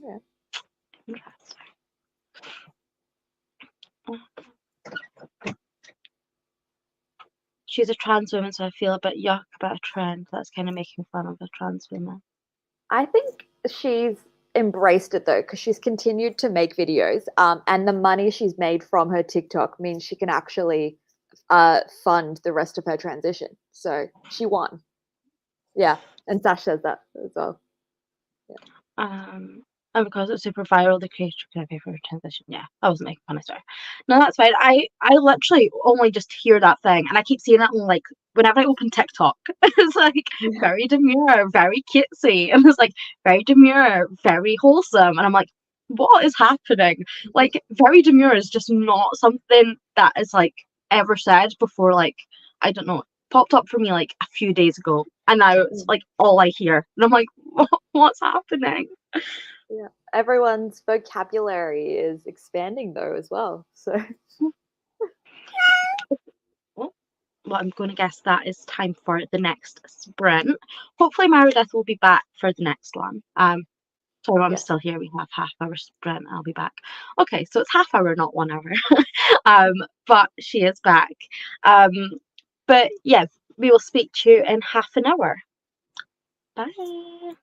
yeah. Interesting. She's a trans woman, so I feel a bit yuck about a trend that's kind of making fun of a trans woman. I think she's embraced it though, because she's continued to make videos, and the money she's made from her TikTok means she can actually fund the rest of her transition. So she won. Yeah, and Sash says that as well. Yeah. And because it's super viral, the creator can pay for her transition. Yeah, I wasn't making fun of her. No, that's fine. I literally only just hear that thing, and I keep seeing it on like whenever I open TikTok. It's like very demure, very cutesy, and it's like very demure, very wholesome, and I'm like, what is happening? Like, very demure is just not something that is like ever said before. Like, I don't know, popped up for me like a few days ago, and now it's like all I hear, and I'm like, what's happening? Yeah, everyone's vocabulary is expanding though as well. So, well, I'm going to guess that is time for the next sprint. Hopefully, Meredith will be back for the next one. Sorry, I'm Yeah. still here. We have half hour sprint. I'll be back. Okay, so it's half hour, not 1 hour. But she is back. But yeah, we will speak to you in half an hour. Bye.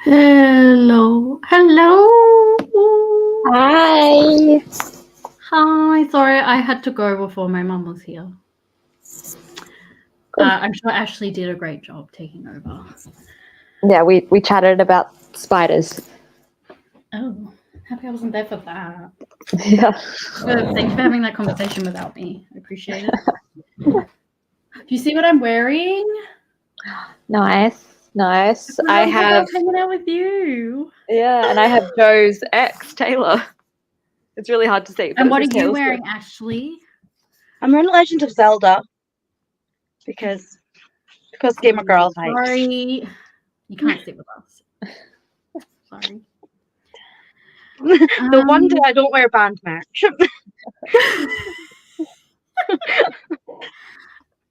Hello. Hello. Hi. Hi. Sorry, I had to go before my mum was here. I'm sure Ashley did a great job taking over. Yeah, we chatted about spiders. Oh, happy I wasn't there for that. Yeah. Thanks for having that conversation without me. I appreciate it. Do you see what I'm wearing? Nice. I I love have hanging out with you. and I have Joe's ex, Taylor. It's really hard to see. But And what are it's you Taylor's wearing, shirt. Ashley? I'm wearing Legend of Zelda because gamer girl vibes. Sorry, you can't sit with us. Sorry. No wonder I don't wear band merch.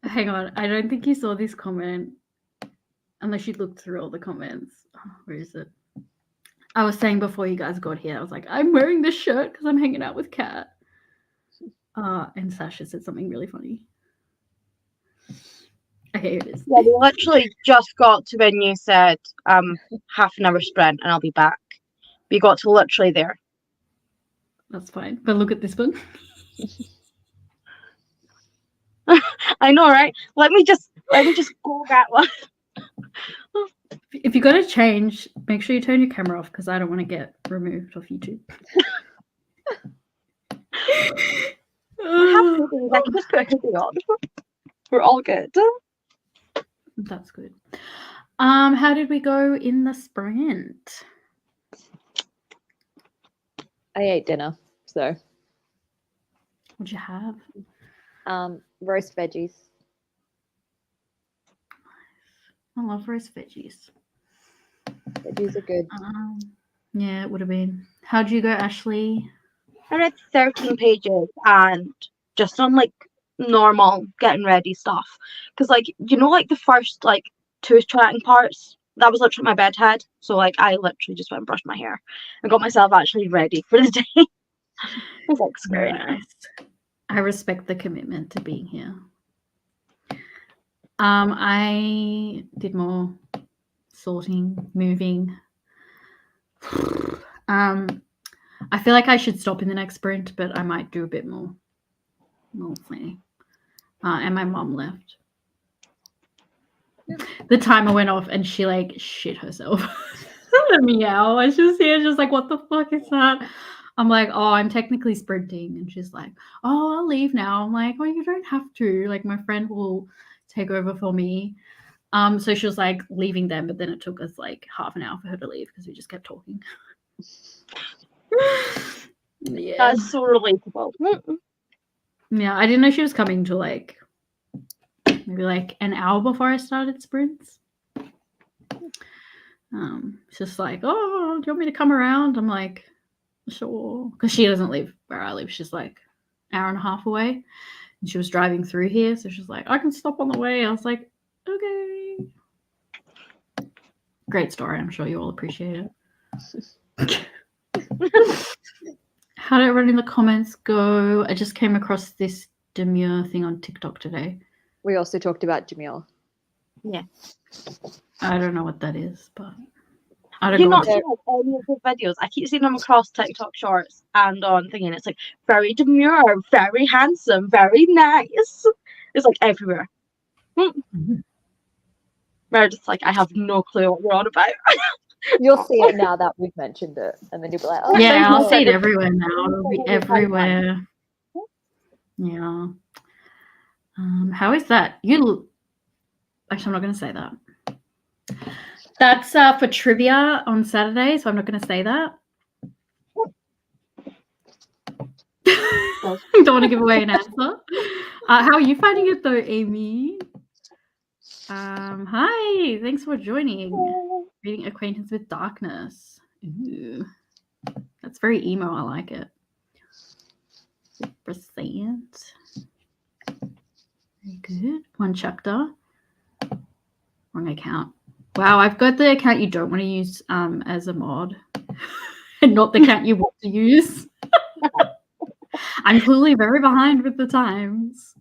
Hang on, I don't think you saw this comment unless you looked through all the comments. Oh, where is it? I was saying before you guys got here, I was like, I'm wearing this shirt because I'm hanging out with Kat. And Sasha said something really funny. Okay, here it is. Yeah, we literally just got to when you said half an hour sprint and I'll be back. We got to literally there. That's fine. But look at this one. I know, right? Let me just go that one. If you got to change, make sure you turn your camera off because I don't want to get removed off YouTube. I have hoodies. I can just put a hoodie on. We're all good. That's good. How did we go in the sprint? I ate dinner, so What'd you have? roast veggies. I love roast veggies. Veggies are good. Yeah, it would have been. How'd you go, Ashley? I read 13 pages and just on like normal getting ready stuff. Because like like the first like two chatting parts, that was literally my bedhead. So like I literally just went and brushed my hair and got myself actually ready for the day. I was like, scary now. I respect the commitment to being here. I did more sorting, moving. I feel like I should stop in the next sprint, but I might do a bit more planning. And my mom left. The timer went off and she like shit herself. The meow. I just see her just like, what the fuck is that? I'm like, oh, I'm technically sprinting. And she's like, oh, I'll leave now. I'm like, oh, you don't have to. Like, my friend will take over for me. So she was like leaving then, but then it took us like half an hour for her to leave because we just kept talking. Yeah. That's so relatable. Yeah, I didn't know she was coming to like maybe like an hour before I started sprints. It's just like, oh, do you want me to come around? I'm like, sure, because she doesn't live where I live. She's like an hour and a half away, and she was driving through here, so she's like, I can stop on the way. I was like, okay. Great story. I'm sure you all appreciate it. How did everyone in the comments go? I just came across this demure thing on TikTok today. We also talked about Jamil. Yeah. I don't know what that is, but I don't Do you go not see like any of the videos? I keep seeing them across TikTok shorts and on thinking it's like very demure, very handsome, very nice. It's like everywhere. Meredith's like, I have no clue what you're on about. You'll see it now that we've mentioned it, and then you'll be like, oh, yeah, I'll see it Meredith- everywhere now. It'll be everywhere. Yeah. How is that? Actually, I'm not going to say that. That's for trivia on Saturday, so I'm not going to say that. Don't want to give away an answer. How are you finding it though, Amy? Hi, thanks for joining. Reading Acquaintance with Darkness. Ooh, that's very emo. I like it. Percent. Very good. One chapter. Wrong account. Wow, I've got the account you don't want to use as a mod, and not the account you want to use. I'm clearly very behind with the times.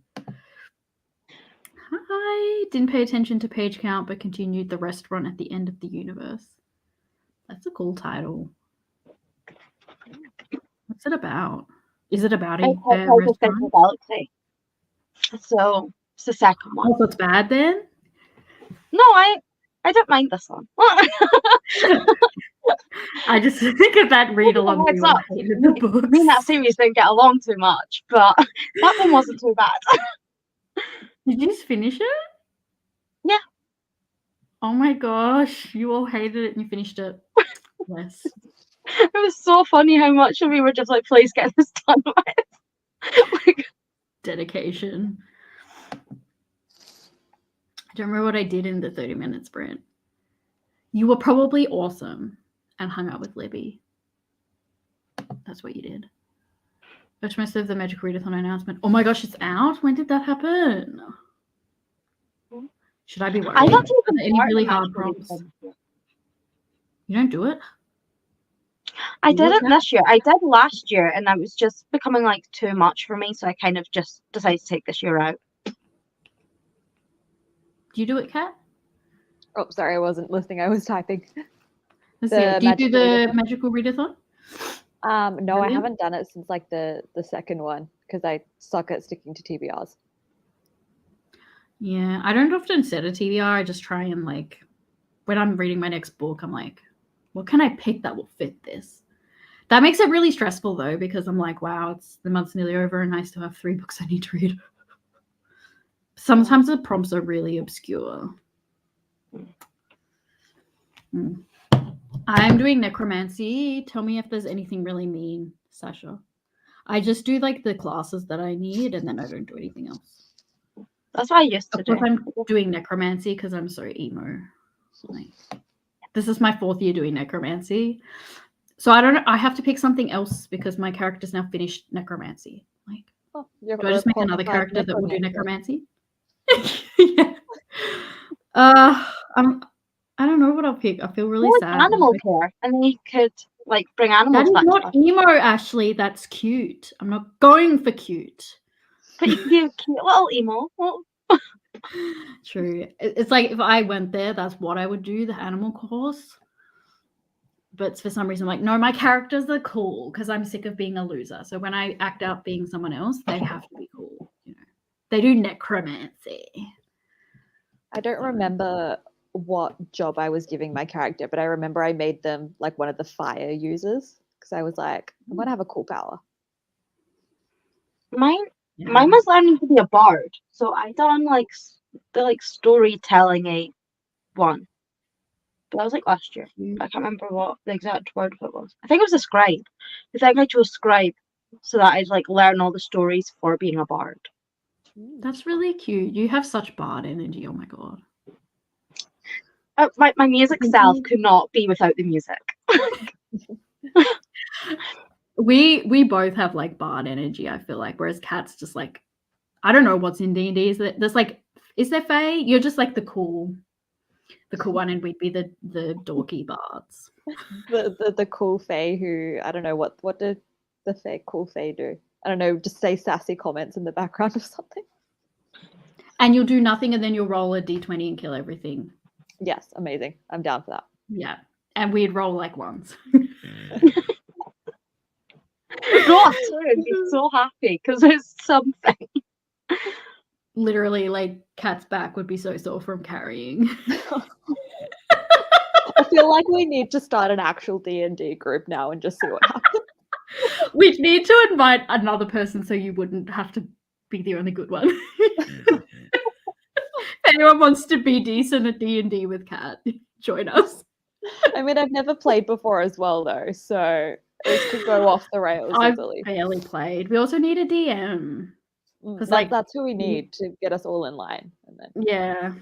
Hi. Didn't pay attention to page count, but continued the restaurant at the end of the universe. That's a cool title. What's it about? Is it about a It's outside the restaurant? Central Galaxy. So it's the second one. Oh, so it's bad then? No, I don't mind this one. I just think of that read along. Heads We all up. hated the books. Me and that series didn't get along too much, but that one wasn't too bad. Did you just finish it? Yeah. Oh my gosh, you all hated it and you finished it. Yes. It was so funny how much of we were just like, please get this done with. Like, Dedication. I don't remember what I did in the 30-minute sprint. You were probably awesome and hung out with Libby. That's what you did. Watch most of the Magical Readathon announcement. Oh my gosh, it's out? When did that happen? Should I be worried? I got Are to there any really hard prompts? You don't do it? I You do it didn't now? this year. I did last year, and that was just becoming like too much for me. So I kind of just decided to take this year out. Do you do it, Kat? Oh, sorry, I wasn't listening. I was typing. Let's see. The Do you do Magical the Readathon? Magical Readathon? No, I Really? haven't done it since like the second one because I suck at sticking to TBRs. Yeah, I don't often set a TBR. I just try and like, when I'm reading my next book, I'm like, what can I pick that will fit this? That makes it really stressful though, because I'm like, wow, it's the month's nearly over and I still have 3 books I need to read. Sometimes the prompts are really obscure. I'm doing necromancy. Tell me if there's anything really mean, Sasha. I just do like the classes that I need and then I don't do anything else. That's what I used to Of do. course, I'm doing necromancy because I'm so emo. Like, this is my 4th year doing necromancy. So I don't know. I have to pick something else because my character's now finished necromancy. Like, Oh, do I just make another qualified character that will do necromancer. necromancy? Yeah. I don't know what I'll pick. I feel really Well, sad. like animal care, and then you could like bring That animals is back to not life. emo, Ashley. That's cute. I'm not going for cute. But you can do cute little emo. Well, True. It's like if I went there, that's what I would do, the animal course. But for some reason, I'm like, no, my characters are cool because I'm sick of being a loser. So when I act out being someone else, they have to be cool. You know, they do necromancy. I don't remember what job I was giving my character, but I remember I made them like one of the fire users because I was like, I'm gonna have a cool power. mine Yeah. was learning to be a bard, so I done like the like storytelling one. But that was like last year. I can't remember what the exact word of it was. I think it was a scribe. I think I chose scribe so that I'd like learn all the stories for being a bard. That's really cute. You have such bard energy. Oh my god. My music self could not be without the music. We both have like bard energy, I feel like, whereas Kat's just like, I don't know what's in D&D. There's like, is there Fae? You're just like the cool one, and we'd be the dorky bards. The cool Fae who, I don't know, what did the Fae cool Fae do? I don't know, just say sassy comments in the background or something. And you'll do nothing and then you'll roll a d20 and kill everything. Yes, amazing. I'm down for that. Yeah. And we'd roll like ones. Not too. I'd be so happy because there's something. Literally, like, Kat's back would be so sore from carrying. I feel like we need to start an actual D&D group now and just see what happens. We need to invite another person so you wouldn't have to be the only good one. If anyone wants to be decent at D&D with Kat, join us. I mean, I've never played before as well, though, so it could go off the rails I've easily. barely played. We also need a DM. Because like- that's who we need to get us all in line. And then Yeah.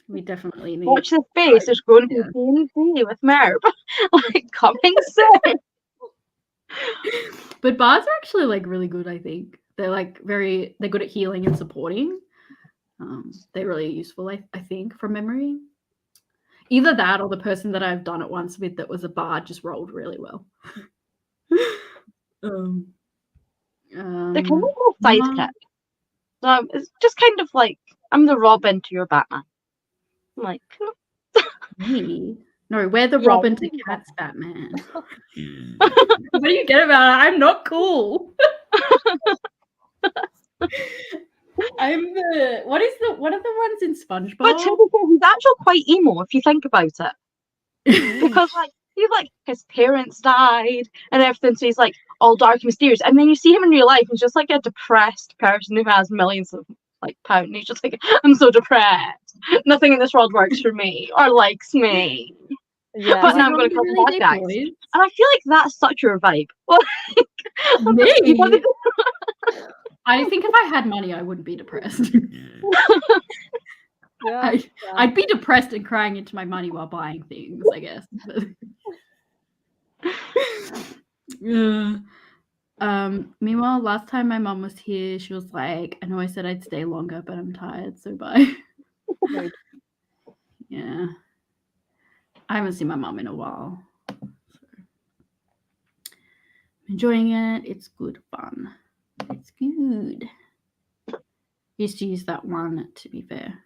We definitely need. Watch the space. There's going to be D&D with Merv. Like coming soon. But bards are actually like really good, I think. They're like they're good at healing and supporting. They're really useful, I think, from memory. Either that or the person that I've done it once with that was a bard just rolled really well. They're kind of a sidekick. So it's just kind of like I'm the Robin to your Batman. I'm like, Me? No, we're the Yeah, Robin to we can do Cat's Batman. What do you get about it? I'm not cool. I'm the what are the ones in SpongeBob? But to be fair, he's actually quite emo if you think about it. Because like he's like his parents died and everything, so he's like all dark and mysterious. And then you see him in real life, he's just like a depressed person who has millions of like pounds. He's just like, I'm so depressed. Nothing in this world works for me or likes me. Yeah, But now Is I'm it gonna come really back, deep, guys. boys? And I feel like that's such your vibe. Me? What is I think if I had money, I wouldn't be depressed. yeah. I'd be depressed and crying into my money while buying things, I guess. Meanwhile, last time my mum was here, she was like, I know I said I'd stay longer, but I'm tired, so bye. Mood. Yeah. I haven't seen my mum in a while. So. Enjoying it. It's good fun. It's good. Used to use that one, to be fair.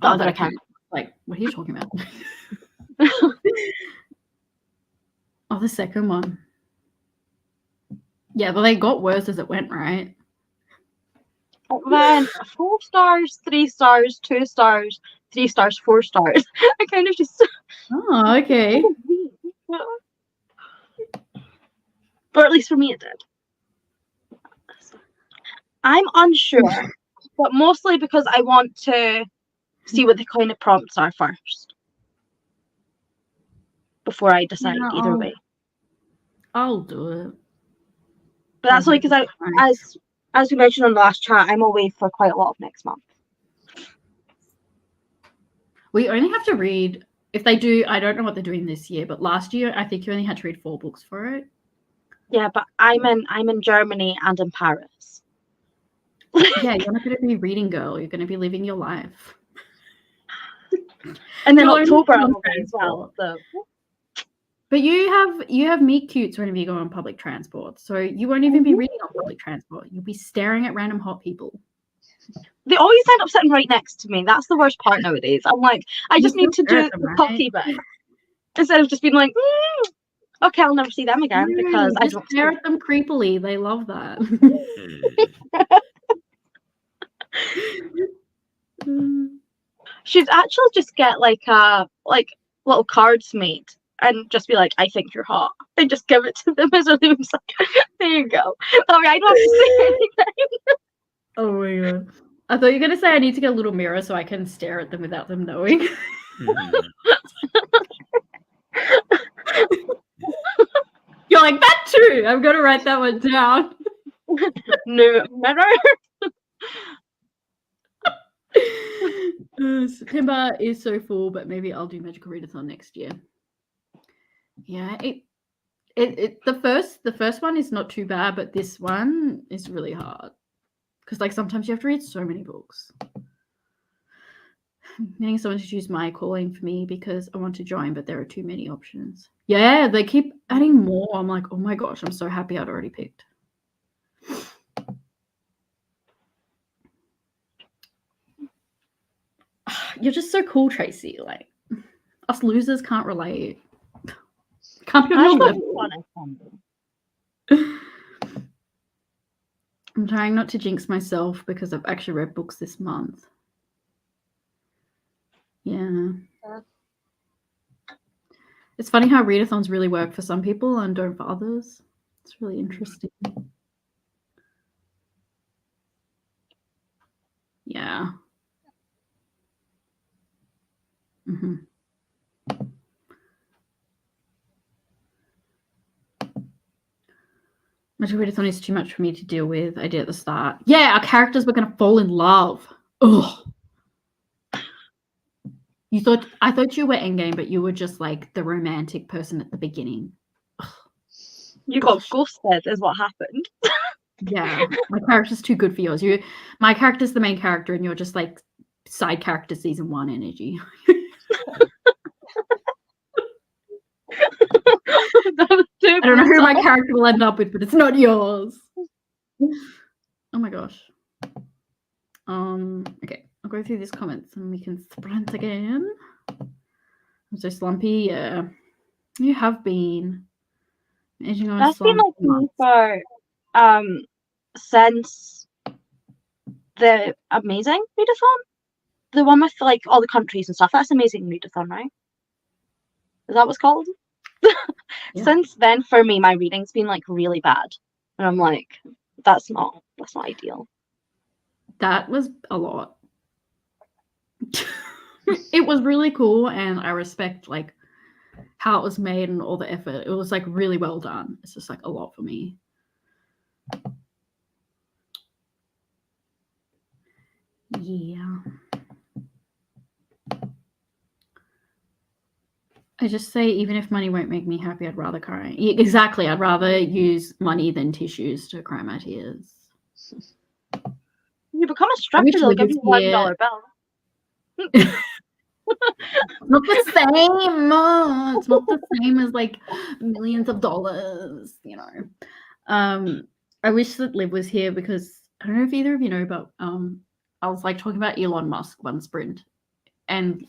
The other account. Like, what are you talking about? Oh, the second one. Yeah, but they got worse as it went, right? It went 4 stars, 3 stars, 2 stars, 3 stars, 4 stars. I kind of just Oh, okay. Or at least for me it did. I'm unsure, but mostly because I want to see what the kind of prompts are first before I decide either way. I'll do it. But that's only because as we mentioned on the last chat, I'm away for quite a lot of next month. We only have to read, if they do, I don't know what they're doing this year, but last year I think you only had to read 4 books for it. Yeah, but I'm in Germany and in Paris. Yeah, you're not going to be reading, girl. You're going to be living your life. And then You're October only I'm on away as well. So. But you have meet cutes whenever you go on public transport, so you won't even be reading on public transport. You'll be staring at random hot people. They always end up sitting right next to me. That's the worst part nowadays. I'm like, I just need to do the talky bit instead of just being like, okay, I'll never see them again because I don't stare at them creepily. They love that. Should actually just get like little cards made and just be like, I think you're hot, and just give it to them as a loom. Like, there you go. That way I don't have to say anything. Oh my god. I thought you were gonna say I need to get a little mirror so I can stare at them without them knowing. You're like, that too. I'm gonna write that one down. No matter. September is so full, but maybe I'll do Magical Readathon next year. Yeah, the first one is not too bad, but this one is really hard because like sometimes you have to read so many books. Getting someone to choose my calling for me because I want to join, but there are too many options. Yeah, they keep adding more. I'm like, oh my gosh, I'm so happy I'd already picked. You're just so cool, Tracy. Like, us losers can't relate. Can't be on your level. I'm trying not to jinx myself because I've actually read books this month. Yeah. It's funny how readathons really work for some people and don't for others. It's really interesting. Yeah. Mm-hmm. Magical Readathon is too much for me to deal with. I did at the start. Yeah, our characters were going to fall in love. Ugh. I thought you were endgame, but you were just like the romantic person at the beginning. Ugh. You got ghosted is what happened. Yeah, my character's too good for yours. My character's the main character, and you're just like side character season 1 energy. I don't know who my character will end up with, but it's not yours. Oh my gosh. Okay, I'll go through these comments and we can sprint again. I'm so slumpy. Yeah, you have been edging on a That's been slump. like me for since the Amazing Readathon, the one with like all the countries and stuff. That's Amazing Readathon, right? Is that what's called? Yeah. Since then, for me, my reading's been like really bad, and I'm like, that's not ideal. That was a lot. It was really cool, and I respect like how it was made and all the effort. It was like really well done. It's just like a lot for me. Yeah. I just say, even if money won't make me happy, I'd rather cry. Yeah, exactly. I'd rather use money than tissues to cry my tears. You become a I stripper, wish they'll Liv give was you $1 here. bill. Not the same. It's not the same as like millions of dollars, you know. I wish that Liv was here because I don't know if either of you know, but I was like talking about Elon Musk one sprint, and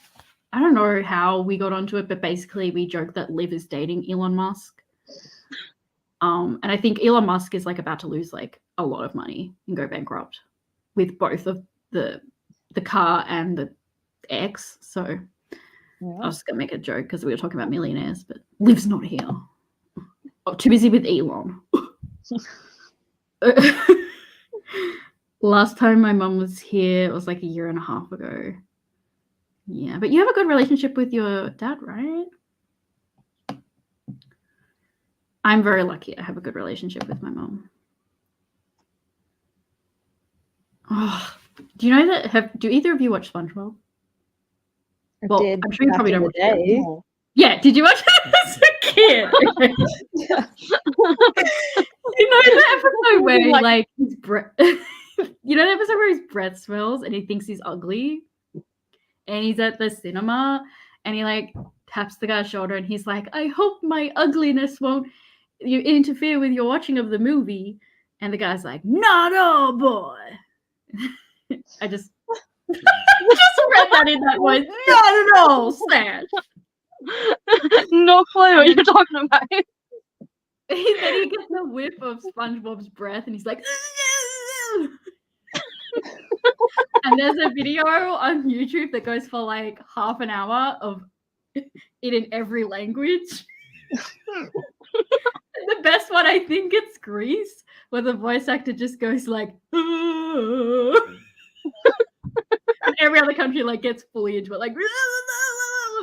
I don't know how we got onto it, but basically we joked that Liv is dating Elon Musk. And I think Elon Musk is like about to lose like a lot of money and go bankrupt with both of the car and the X. So I was just gonna make a joke because we were talking about millionaires, but Liv's not here. Oh, too busy with Elon. Last time my mum was here, it was like a year and a half ago. Yeah, but you have a good relationship with your dad, right? I'm very lucky. I have a good relationship with my mum. Oh, do you know that? Do either of you watch SpongeBob? I Well, did I'm sure you back probably in don't the watch it. day. Yeah, did you watch it as a kid? Yeah. You know the episode where Like- like his breath, you know the episode where his breath smells and he thinks he's ugly, and he's at the cinema and he like taps the guy's shoulder and he's like, "I hope my ugliness won't interfere with your watching of the movie," and the guy's like, "Not all, boy." I just read that in that voice. Not at all, sad. No clue what you're talking about. Then he gets a whiff of SpongeBob's breath and he's like, and there's a video on YouTube that goes for like half an hour of it in every language. The best one, I think it's Greece, where the voice actor just goes like, and every other country like gets fully into it, like,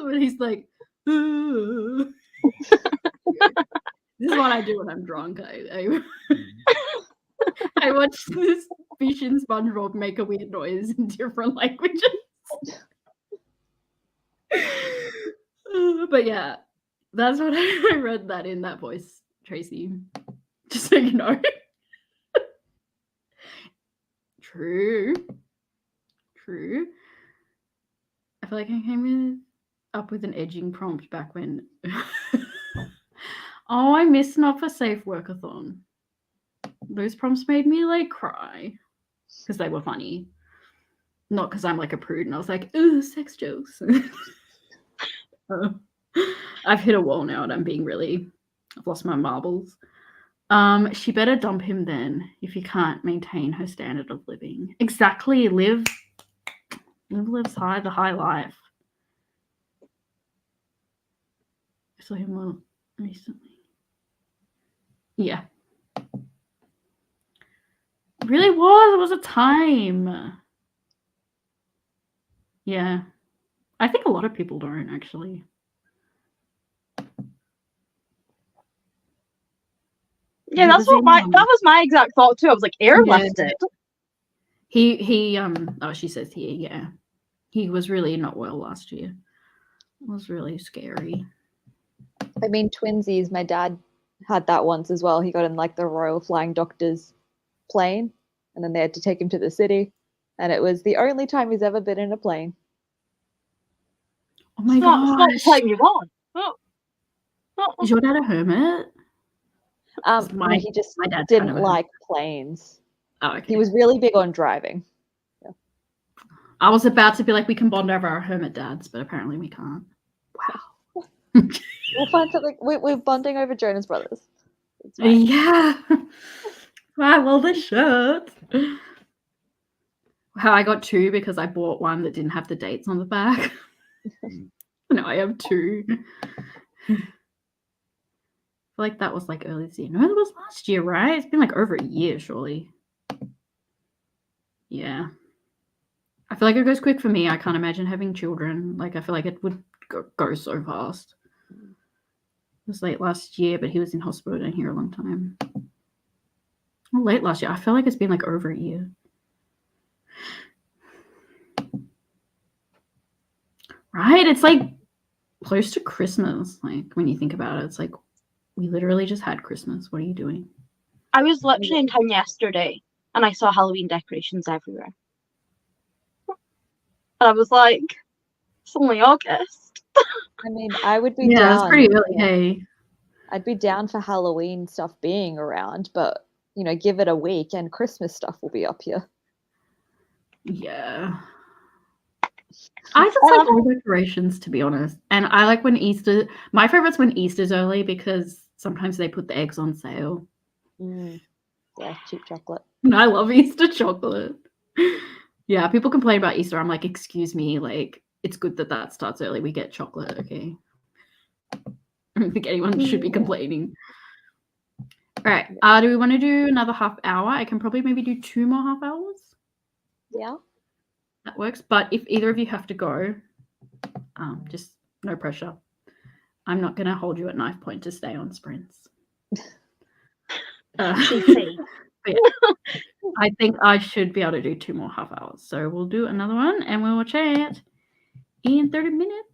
and he's like, this is what I do when I'm drunk. I watch this fish and SpongeBob make a weird noise in different languages. But yeah, that's what I read that in that voice, Tracy. Just so you know. True. I feel like I came up with an edging prompt back when. Oh, I missed Not for Safe Workathon. Those prompts made me like cry because they were funny. Not because I'm like a prude and I was like, ooh, sex jokes. I've hit a wall now and I've lost my marbles. She better dump him then if he can't maintain her standard of living. Exactly. Liv lives the high life. I saw him more recently. Yeah. It really was. It was a time. Yeah. I think a lot of people don't actually. Yeah, that was my exact thought too. I was like, airlifted. He she says here, yeah. He was really not well last year. It was really scary. I mean, twinsies, my dad had that once as well. He got in like the Royal Flying Doctor's plane and then they had to take him to the city. And it was the only time he's ever been in a plane. Oh my It's not the gosh. plane you want. Is your dad a hermit? No, he just my dad didn't like planes. Oh, okay. He was really big on driving. Yeah. I was about to be like, we can bond over our hermit dads, but apparently we can't. Wow. We'll find something. We're bonding over Jonas Brothers. It's fine. Yeah. Wow, well, the shirt. How I got two because I bought one that didn't have the dates on the back. No, I have two. I feel like that was like early this year. No, it was last year, right? It's been like over a year, surely. Yeah. I feel like it goes quick for me. I can't imagine having children. Like, I feel like it would go so fast. It was late last year, but he was in hospital down here a long time. Well, late last year. I feel like it's been like over a year. Right? It's like close to Christmas. Like, when you think about it, it's like we literally just had Christmas. What are you doing? I was literally in town yesterday and I saw Halloween decorations everywhere. And I was like, it's only August. I mean, I would be Yeah, it's down. pretty early. Hey. I'd be down for Halloween stuff being around, but give it a week and Christmas stuff will be up here. Yeah. I just like all decorations, to be honest. And I like when Easter. My favorite's when Easter's early because sometimes they put the eggs on sale. Yeah, cheap chocolate. And I love Easter chocolate. Yeah, people complain about Easter. I'm like, excuse me, like it's good that starts early. We get chocolate, okay? I don't think anyone should be complaining. All right. Do we want to do another half hour? I can probably maybe do 2 more half hours. Yeah. That works. But if either of you have to go, just no pressure. I'm not going to hold you at knife point to stay on sprints. GC. Yeah, I think I should be able to do 2 more half hours. So we'll do another one and we will chat in 30 minutes.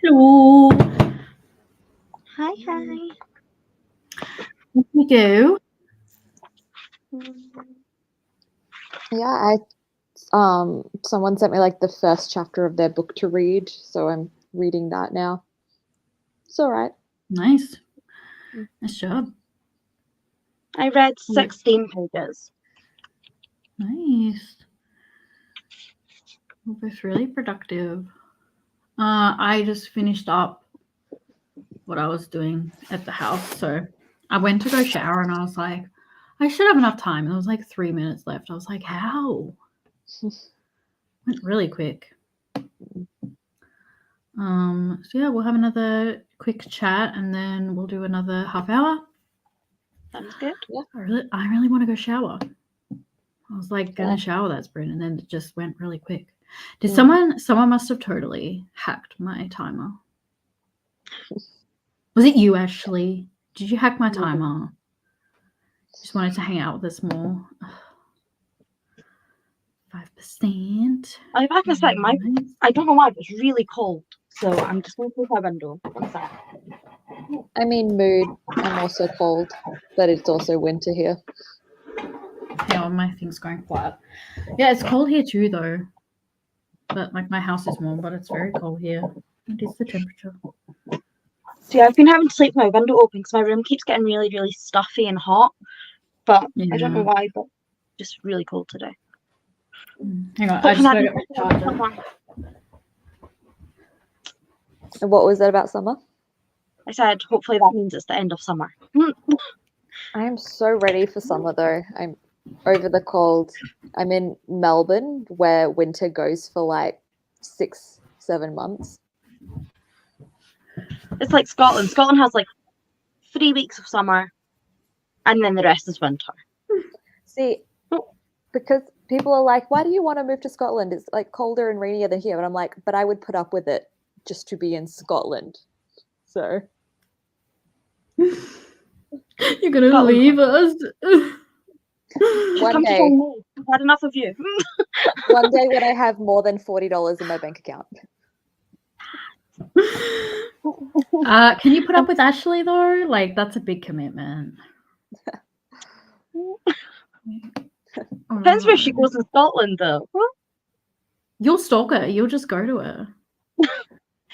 Hello. Hi, hi. Here we go. Yeah, someone sent me like the first chapter of their book to read, so I'm reading that now. It's all right. Nice. Nice job. I read 16 pages. Nice. We're both really productive. I just finished up what I was doing at the house. So I went to go shower and I was like, I should have enough time. And there was like 3 minutes left. I was like, how? Went really quick. So yeah, we'll have another quick chat and then we'll do another half hour. Sounds good. Yeah. I really want to go shower. I was like gonna shower that sprint and then it just went really quick. Did someone must have totally hacked my timer. Was it you, Ashley? Did you hack my timer? Just wanted to hang out with us more. 5%. I have to say, I don't know why, but it's really cold. So I'm just going to close my window. One sec. I mean, mood. I'm also cold, but it's also winter here. Hang on, my thing's going flat. Yeah, it's cold here too, though. But like my house is warm, but it's very cold here. What is the temperature? See, I've been having to sleep with my window open because my room keeps getting really, really stuffy and hot. But I don't know why, but just really cold today. Hang on, I just gotta get my charger. And what was that about summer? I said, hopefully that means it's the end of summer. I am so ready for summer, though. I'm over the cold. I'm in Melbourne, where winter goes for like 6-7 months. It's like Scotland. Scotland has like 3 weeks of summer, and then the rest is winter. See, because people are like, why do you want to move to Scotland? It's like colder and rainier than here. And I'm like, but I would put up with it just to be in Scotland. So you're gonna Scotland. leave us. One day. I've had enough of you. One day when I have more than $40 in my bank account. Can you put up with Ashley though? Like that's a big commitment. Depends where she goes in Scotland, though. You'll stalk her. You'll just go to her.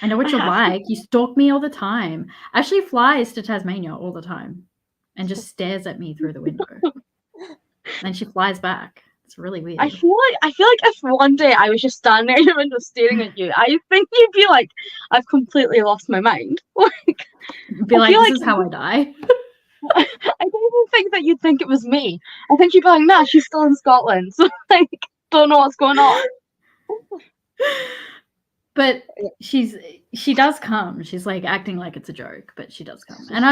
I know what you're like. You stalk me all the time. Ashley flies to Tasmania all the time and just stares at me through the window. And she flies back. It's really weird. I feel like if one day I was just standing there in the window staring at you, I think you'd be like, I've completely lost my mind. Like, be like, this is how I die. I don't even think that you'd think it was me. I think you'd be like, nah, she's still in Scotland. So like, don't know what's going on. But she does come. She's like acting like it's a joke, but she does come. And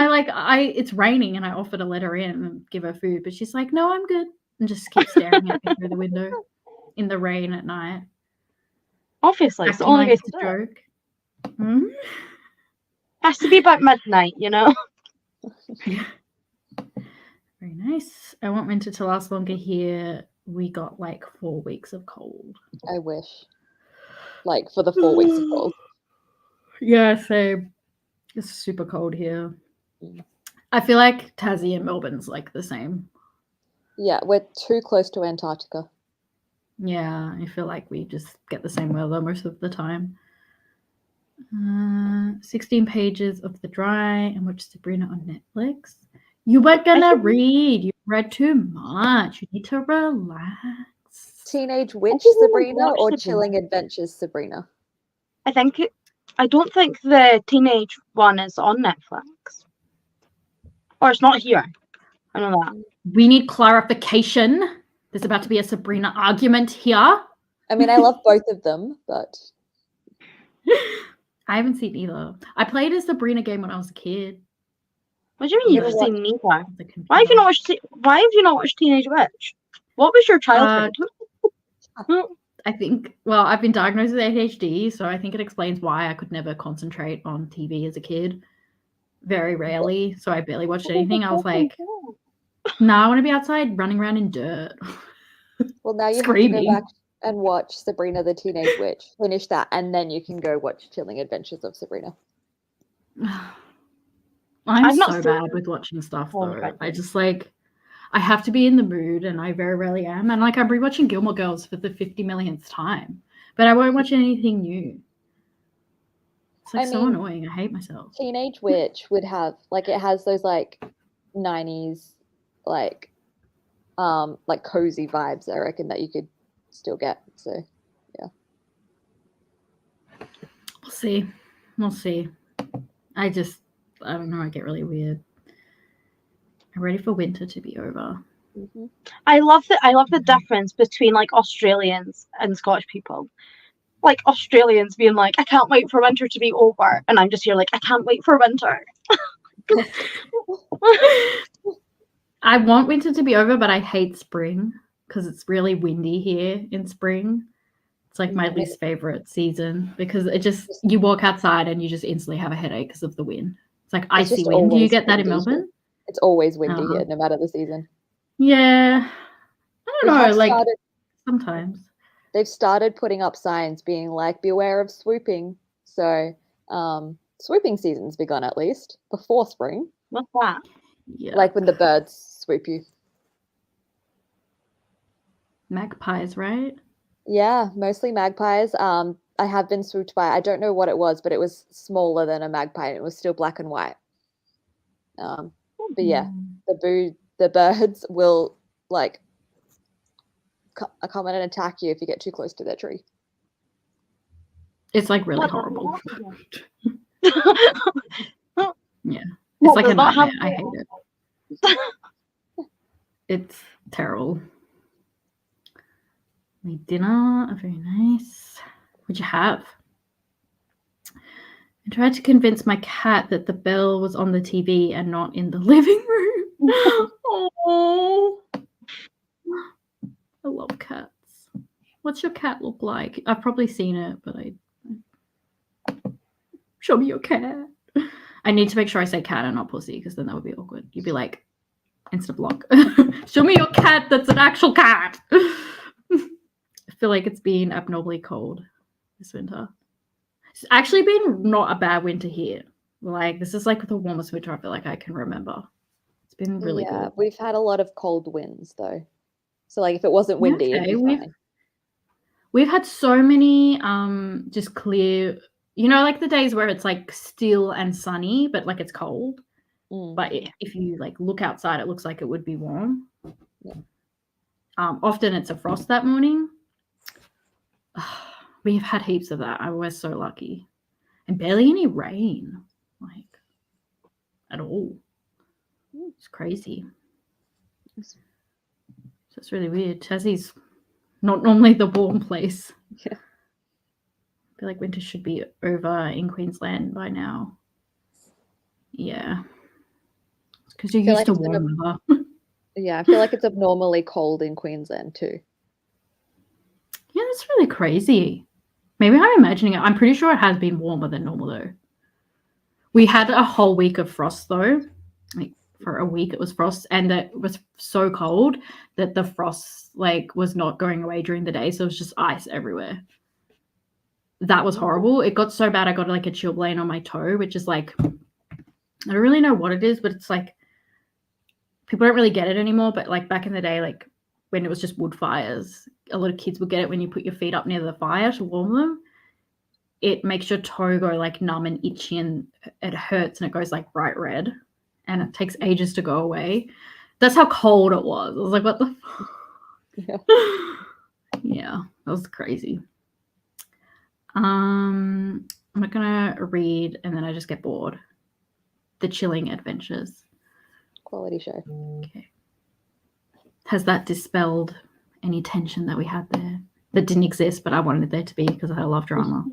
it's raining and I offer to let her in and give her food, but she's like, no, I'm good. And just keeps staring at me through the window in the rain at night. Obviously, it's the only way to a joke. Hmm? Has to be about midnight, you know? Very nice. I want winter to last longer here. We got like 4 weeks of cold. I wish. Like for the 4 weeks of cold. Yeah, same. It's super cold here. I feel like Tassie and Melbourne's like the same. Yeah, we're too close to Antarctica. Yeah, I feel like we just get the same weather most of the time. 16 pages of The Dry and watch Sabrina on Netflix. You weren't gonna read. You read too much. You need to relax. Teenage Witch Sabrina or Chilling Adventures Sabrina? I don't think the teenage one is on Netflix. Or it's not here. I know that. We need clarification. There's about to be a Sabrina argument here. I mean, I love both of them, but I haven't seen either. I played a Sabrina game when I was a kid. What do you mean you've seen neither? Why have you not watched Teenage Witch? What was your childhood? I think, well, I've been diagnosed with ADHD, so I think it explains why I could never concentrate on TV as a kid. Very rarely, so I barely watched anything. I was like, I want to be outside running around in dirt. Well, now you Screaming. have to go back and watch Sabrina the Teenage Witch. Finish that, and then you can go watch Chilling Adventures of Sabrina. I'm I've not so seen bad with watching stuff Chilling though. I Adventures. just like I have to be in the mood, and I very rarely am. And like I'm rewatching Gilmore Girls for the 50 millionth time, but I won't watch anything new. It's like I so mean, annoying. I hate myself. Teenage Witch would have like it has those like 90s like cozy vibes, I reckon, that you could still get. So We'll see. We'll see. I don't know. I get really weird. I'm ready for winter to be over. I love the difference between like Australians and Scottish people. Like Australians being like, I can't wait for winter to be over, and I'm just here like, I can't wait for winter. I want winter to be over, but I hate spring because it's really windy here in spring. It's like my least favorite season because it just you walk outside and you just instantly have a headache because of the wind. It's like icy wind. Do you get that in Melbourne? It's always windy here, no matter the season. Yeah, I don't know. Like sometimes they've started putting up signs being like, beware of swooping. So swooping season's begun at least before spring. What's that? Yeah. Like when the birds swoop you. Magpies, right? Yeah, mostly magpies. I have been swooped by, I don't know what it was, but it was smaller than a magpie and it was still black and white. But yeah, the birds will like come in and attack you if you get too close to their tree. It's like really horrible. Yeah. It's like a nightmare. I hate it. It's terrible. Made dinner. Very nice. What'd you have? I tried to convince my cat that the bell was on the TV and not in the living room. Oh, I love cats. What's your cat look like? I've probably seen it, but show me your cat. I need to make sure I say cat and not pussy because then that would be awkward. You'd be like, Insta block. Show me your cat that's an actual cat. I feel like it's been abnormally cold this winter. It's actually been not a bad winter here. Like this is like the warmest winter I feel like I can remember. It's been really good. We've had a lot of cold winds though. So like if it wasn't windy, it'd be fine. We've had so many just clear, like the days where it's like still and sunny, but like it's cold. But if you like look outside, it looks like it would be warm. Yeah. Often it's a frost that morning. We've had heaps of that. We're so lucky. And barely any rain, like at all. It's crazy. So it's really weird. Tassie's not normally the warm place. Yeah. I feel like winter should be over in Queensland by now. Yeah. Because you're used to warm weather. Yeah, I feel like it's abnormally cold in Queensland too. Yeah, that's really crazy. Maybe I'm imagining it. I'm pretty sure it has been warmer than normal though. We had a whole week of frost though. Like for a week it was frost, and it was so cold that the frost like was not going away during the day, so it was just ice everywhere. That was horrible. It got so bad I got like a chilblain on my toe, which is like, I don't really know what it is, but it's like people don't really get it anymore. But like back in the day, like when it was just wood fires, a lot of kids would get it when you put your feet up near the fire to warm them. It makes your toe go like numb and itchy, and it hurts, and it goes like bright red, and it takes ages to go away. That's how cold it was. I was like, what the fuck? Yeah, that was crazy. I'm not gonna read, and then I just get bored. The Chilling Adventures. Quality show. Okay. Has that dispelled any tension that we had there that didn't exist, but I wanted there to be because I love drama?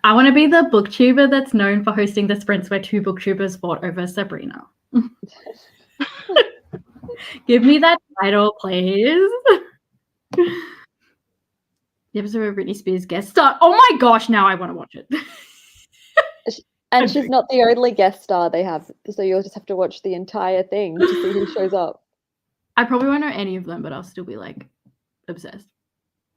I want to be the booktuber that's known for hosting the sprints where two booktubers fought over Sabrina. Give me that title, please. The episode of Britney Spears guest star. Oh my gosh, now I want to watch it. And she's not the only guest star they have, so you'll just have to watch the entire thing to see who shows up. I probably won't know any of them, but I'll still be like obsessed.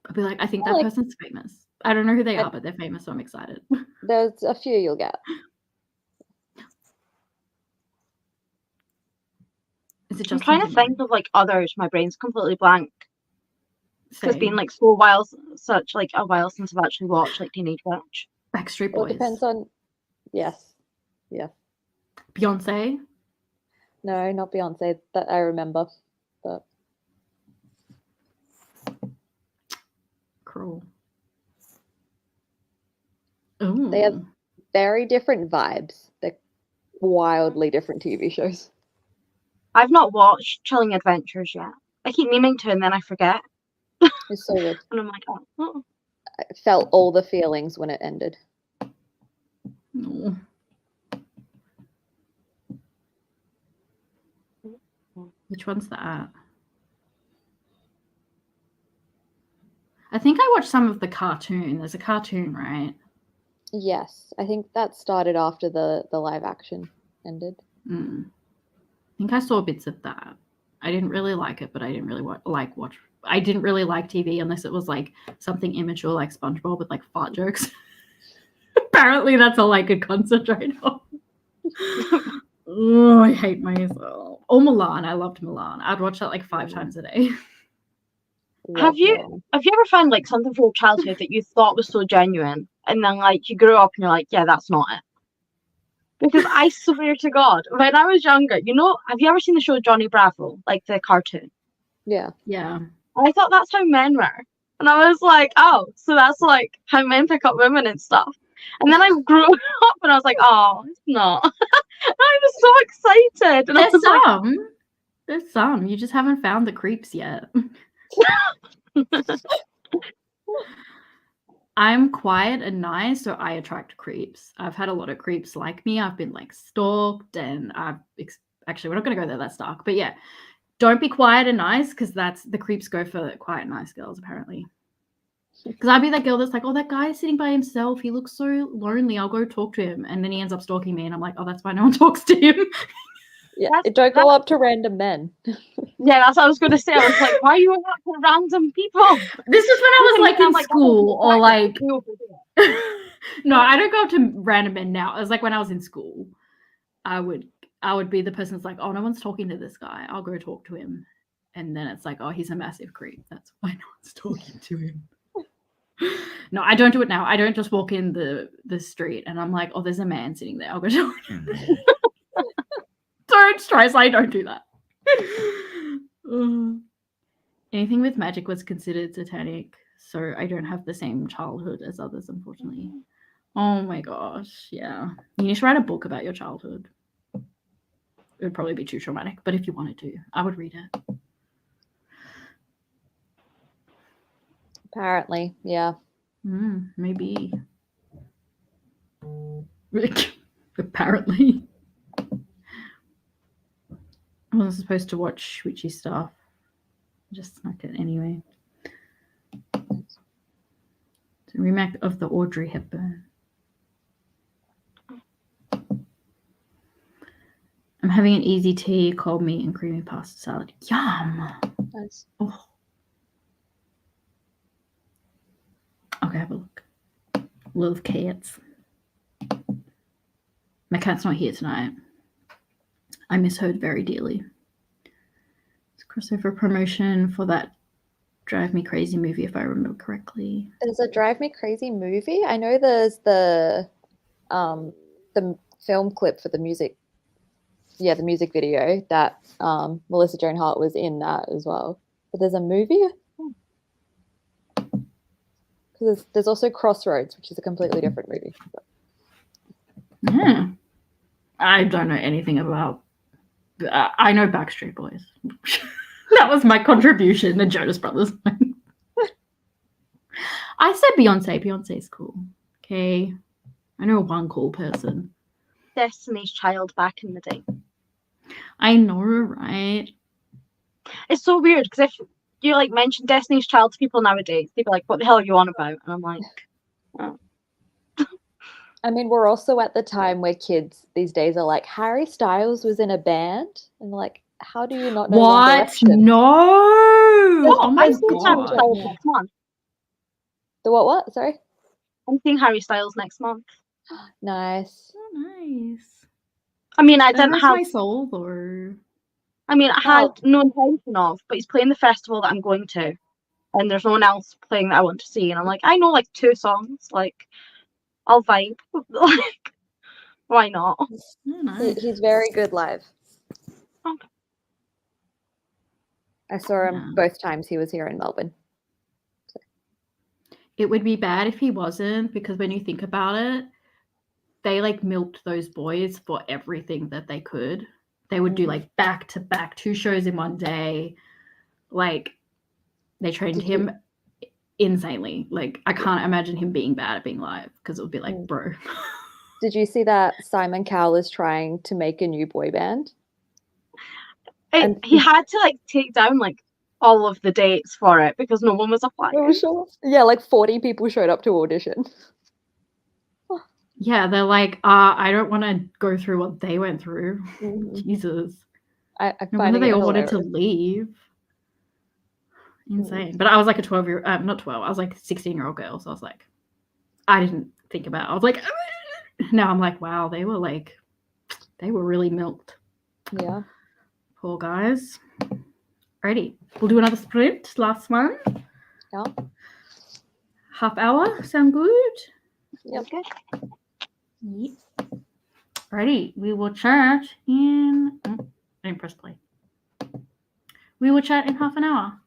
I'll be like, I think that Like- person's famous. I don't know who they And- are, but they're famous, so I'm excited. There's a few you'll get. Is it I'm just trying to think of like others. My brain's completely blank. It's been like so while, such like a while since I've actually watched like Teenage Witch. Backstreet Well, Boys. it depends on. Yes. Beyonce. No, not Beyonce. That I remember. But Cruel. Ooh. They have very different vibes. They're wildly different TV shows. I've not watched Chilling Adventures yet. I keep meaning to, and then I forget. It's so good. And I'm like, oh. I felt all the feelings when it ended. No. Which one's that? I think I watched some of the cartoon. There's a cartoon, right? Yes, I think that started after the live action ended. I think I saw bits of that. I didn't really like it, but I didn't really watch. I didn't really like TV unless it was like something immature like SpongeBob with like fart jokes. Apparently, that's all I could concentrate on. Oh, I hate myself. Or Milan. I loved Milan. I'd watch that like 5 times a day. Have you ever found like something from your childhood that you thought was so genuine, and then like you grow up and you're like, yeah, that's not it? Because I swear to God, when I was younger, have you ever seen the show Johnny Bravo, like the cartoon? Yeah. Yeah. I thought that's how men were, and I was like, oh, so that's like how men pick up women and stuff. And then I grew up and I was like, oh, it's not. I was so excited. And I There's was like, some. There's some. You just haven't found the creeps yet. I'm quiet and nice, so I attract creeps. I've had a lot of creeps like me. I've been like stalked, and actually, we're not going to go there. That's dark. But yeah, don't be quiet and nice, because that's the creeps go for quiet and nice girls, apparently. Because I'd be that girl that's like, oh, that guy's sitting by himself. He looks so lonely. I'll go talk to him. And then he ends up stalking me, and I'm like, oh, that's why no one talks to him. Yeah, don't go up to random men. yeah, that's what I was going to say. I was like, why are you up with random people? This is when I was like in school, or like no, I don't go up to random men now. It was like when I was in school. I would be the person that's like, oh, no one's talking to this guy. I'll go talk to him. And then it's like, oh, he's a massive creep. That's why no one's talking to him. No, I don't do it now. I don't just walk in the street and I'm like, oh, there's a man sitting there. I'll go talk to him. Don't stress. I don't do that. Anything with magic was considered satanic, so I don't have the same childhood as others, unfortunately. Oh my gosh, yeah. You need to write a book about your childhood. It would probably be too traumatic, but if you wanted to, I would read it. Apparently, yeah. Maybe. Apparently. I wasn't supposed to watch witchy stuff. I just snuck it anyway. It's a remake of the Audrey Hepburn. I'm having an easy tea, cold meat, and creamy pasta salad. Yum! Nice. Oh. Okay, have a look. Love cats. My cat's not here tonight. I miss her very dearly. It's a crossover promotion for that Drive Me Crazy movie, if I remember correctly. There's a Drive Me Crazy movie. I know there's the film clip for the music. Yeah, the music video that Melissa Joan Hart was in that as well. But there's a movie? Because there's also Crossroads, which is a completely different movie. Yeah. I don't know anything about... I know Backstreet Boys. That was my contribution, the Jonas Brothers. I said Beyonce. Beyonce's cool. Okay. I know one cool person. Destiny's Child back in the day. I know, right? It's so weird because if you like mention Destiny's Child to people nowadays, they'd be like, "What the hell are you on about?" And I'm like, "Oh." I mean, we're also at the time where kids these days are like, Harry Styles was in a band, and like, how do you not know One What? Direction? No! Oh my Destiny's Child god! was like, come on. The what? Sorry. I'm seeing Harry Styles next month. Nice. Oh, nice. I mean, I That didn't hurts have. my soul, though. I mean, I had Oh. no intention of, but he's playing the festival that I'm going to, and there's no one else playing that I want to see, and I'm like, I know like 2 songs, like I'll vibe. Like, why not? Oh, nice. He's very good live. Okay. I saw him Yeah. both times he was here in Melbourne. It would be bad if he wasn't, because when you think about it, they like milked those boys for everything that they could. They would do like back to back 2 shows in one day. Like they trained Did you- him insanely. Like I can't imagine him being bad at being live, because it would be like, bro. Did you see that Simon Cowell is trying to make a new boy band? And He had to like take down like all of the dates for it because no one was applying. Oh, sure. Yeah, like 40 people showed up to audition. Yeah, they're like, I don't want to go through what they went through. Mhm. Jesus. I No find wonder they it all wanted to hilarious. leave. Insane. But I was like a 12-year, not 12, I was like a 16-year-old girl. So I was like, I didn't think about it. I was like, now I'm like, wow, they were really milked. Yeah. Poor guys. Alrighty. We'll do another sprint. Last one. Yeah. Half hour. Sound good? Yep. Okay. Yep. Alrighty. We will chat in. I didn't press play. We will chat in half an hour.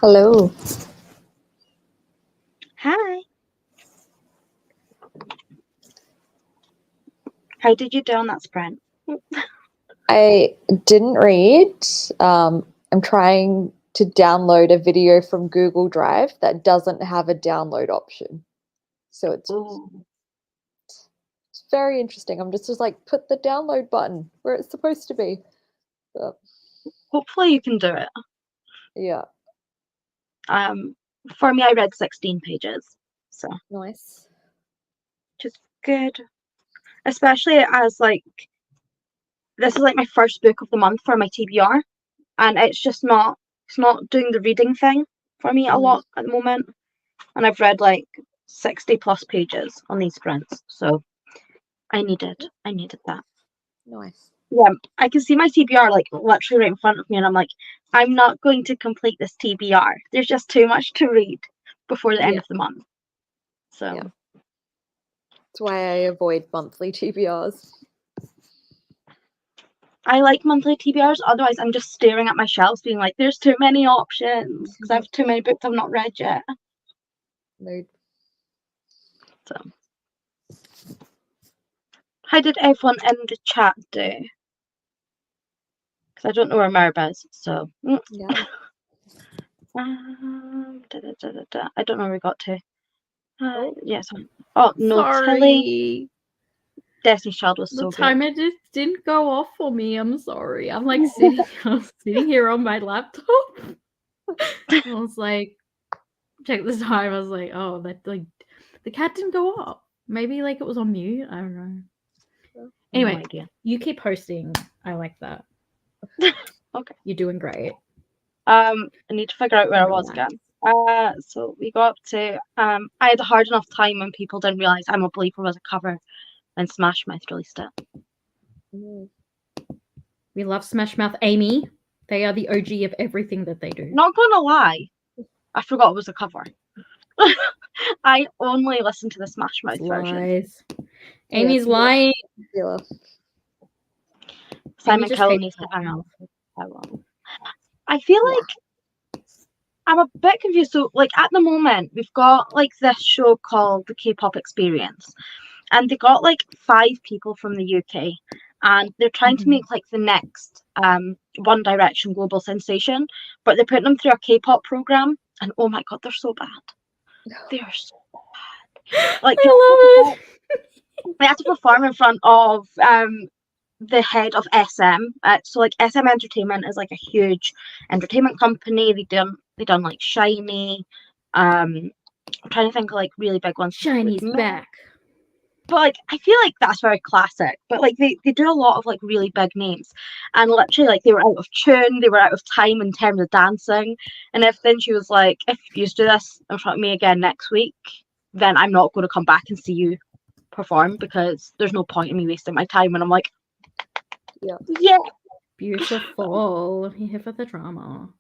Hello. Hi. How did you do on that sprint? I didn't read. I'm trying to download a video from Google Drive that doesn't have a download option. So it's very interesting. I'm just like, put the download button where it's supposed to be. But, Hopefully you can do it. yeah. For me, I read 16 pages, so Nice. just good. Especially as like this is like my first book of the month for my TBR, and it's not doing the reading thing for me a lot at the moment. And I've read like 60 plus pages on these sprints, so I needed that. Nice. Yeah, I can see my TBR like literally right in front of me, and I'm like, I'm not going to complete this TBR. There's just too much to read before the end of the month. So that's why I avoid monthly TBRs. I like monthly TBRs. Otherwise, I'm just staring at my shelves, being like, "There's too many options," because I have too many books I've not read yet. Mood. So, how did everyone in the chat do? Because I don't know where Marib is. So, Yeah. I don't know where we got to. Yes. Oh no, Sorry. Tilly. Destiny's Child was The so good. timer just didn't go off for me. I'm sorry. I'm like sitting here on my laptop. I was like, check the time. I was like, oh, that like the cat didn't go off. Maybe like it was on mute. I don't know. Anyway, you keep hosting. I like that. Okay. You're doing great. I need to figure out where I was again. So we got up to I had a hard enough time when people didn't realise I'm a Believer was a cover when Smash Mouth released it. We love Smash Mouth. Amy, they are the OG of everything that they do. Not gonna lie, I forgot it was a cover. I only listened to the Smash Mouth version. Amy's lying. Yeah. Simon Cowell needs to hang out. I feel like I'm a bit confused. So, like at the moment, we've got like this show called The K-Pop Experience, and they got like 5 people from the UK, and they're trying to make like the next One Direction global sensation, but they're putting them through a K-pop program, and oh my god, they're so bad. They are so bad. Like they have to perform in front of the head of SM. So like SM Entertainment is like a huge entertainment company. They done like Shiny. I'm trying to think of like really big ones. Shiny's back. But like I feel like that's very classic. But like they do a lot of like really big names. And literally like they were out of tune, they were out of time in terms of dancing. And if then she was like, if you do this in front of me again next week, then I'm not going to come back and see you perform because there's no point in me wasting my time. And I'm like, yeah. Beautiful. I'm here for the drama.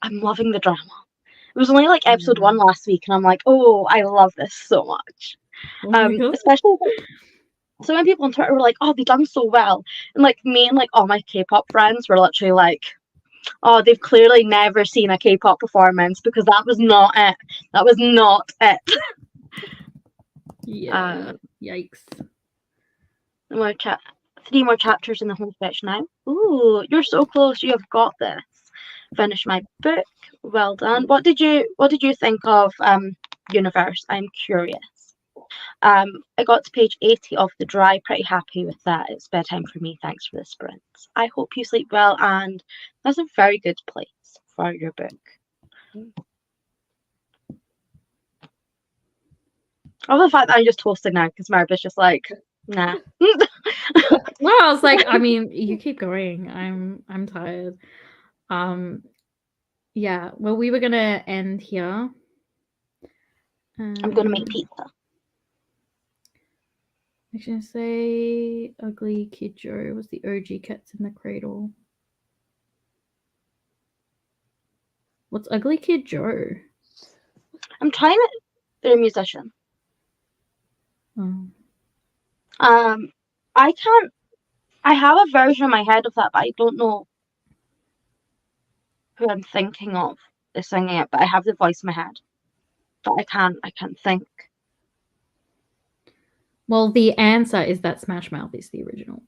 I'm loving the drama. It was only like episode 1 last week, and I'm like, oh, I love this so much. Especially so many people on Twitter were like, oh, they done so well. And like me and like all my K-pop friends were literally like, oh, they've clearly never seen a K-pop performance because that was not it. That was not it. Yeah. Yikes. 3 more chapters in the home stretch now. Ooh, you're so close. You have got this. Finish my book. Well done. What did you think of Universe? I'm curious. I got to page 80 of the dry. Pretty happy with that. It's bedtime for me. Thanks for the sprints. I hope you sleep well, and that's a very good place for your book. I love the fact that I'm just toasted now because Marib's just like, nah. Well, I was like, I mean, you keep going. I'm tired. Yeah. Well, we were gonna end here. I'm gonna make pizza. I was gonna say Ugly Kid Joe was the OG Cats in the Cradle. What's Ugly Kid Joe? I'm trying to. They're a musician. Oh. I can't. I have a version in my head of that, but I don't know who I'm thinking of is singing it, but I have the voice in my head. But I can't think. Well, the answer is that Smash Mouth is the original.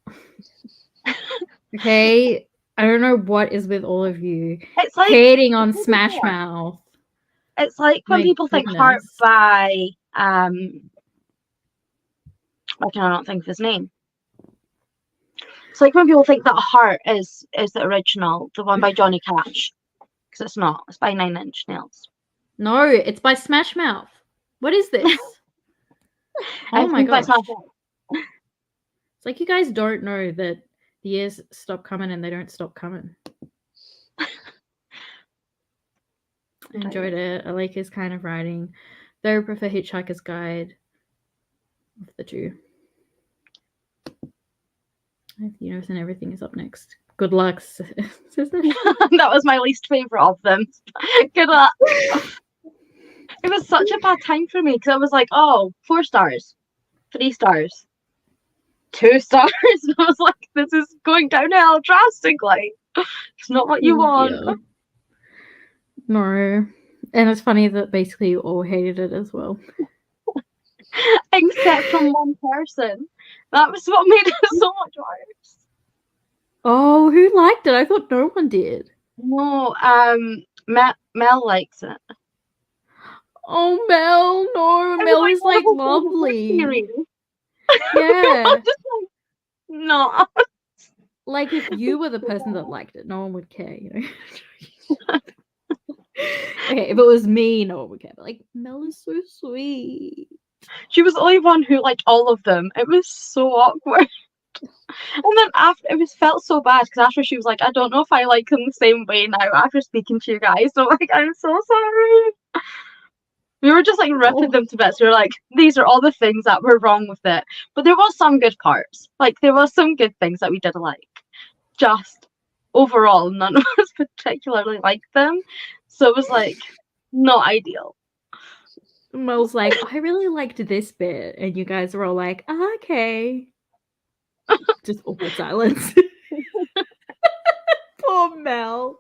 Okay? I don't know what is with all of you It's like hating on Smash Mouth. It's like when My people think Heart goodness. by I cannot think of his name. It's like when people think that Heart is the original, the one by Johnny Cash. Because it's not. It's by 9 Inch Nails. No, it's by Smash Mouth. What is this? Oh my Everything by gosh. Smash Mouth. It's like you guys don't know that the years stop coming and they don't stop coming. I enjoyed it. I like his kind of writing. Though I prefer Hitchhiker's Guide of the two. Universe and Everything is up next. Good luck, sister. That was my least favourite of them. Good luck. It was such a bad time for me because I was like, oh, 4 stars, 3 stars, 2 stars. And I was like, this is going downhill drastically. It's not what you want. Yeah. No. And it's funny that basically you all hated it as well. Except from one person. That was what made it so much worse. Oh, who liked it? I thought no one did. No, Mel likes it. Oh, Mel, no, Mel is like lovely. Yeah. I'm just like, no. Like if you were the person that liked it, no one would care, you know. Okay, if it was me, no one would care. But like Mel is so sweet. She was the only one who liked all of them. It was so awkward. And then after, it felt so bad because after she was like, I don't know if I like them the same way now after speaking to you guys. So like, I'm so sorry. We were just like ripping them to bits. We were like, these are all the things that were wrong with it. But there was some good parts. Like there was some good things that we did like. Just overall, none of us particularly liked them. So it was like not ideal. Mel's like, I really liked this bit, and you guys were all like, okay. Just awkward silence. Poor Mel.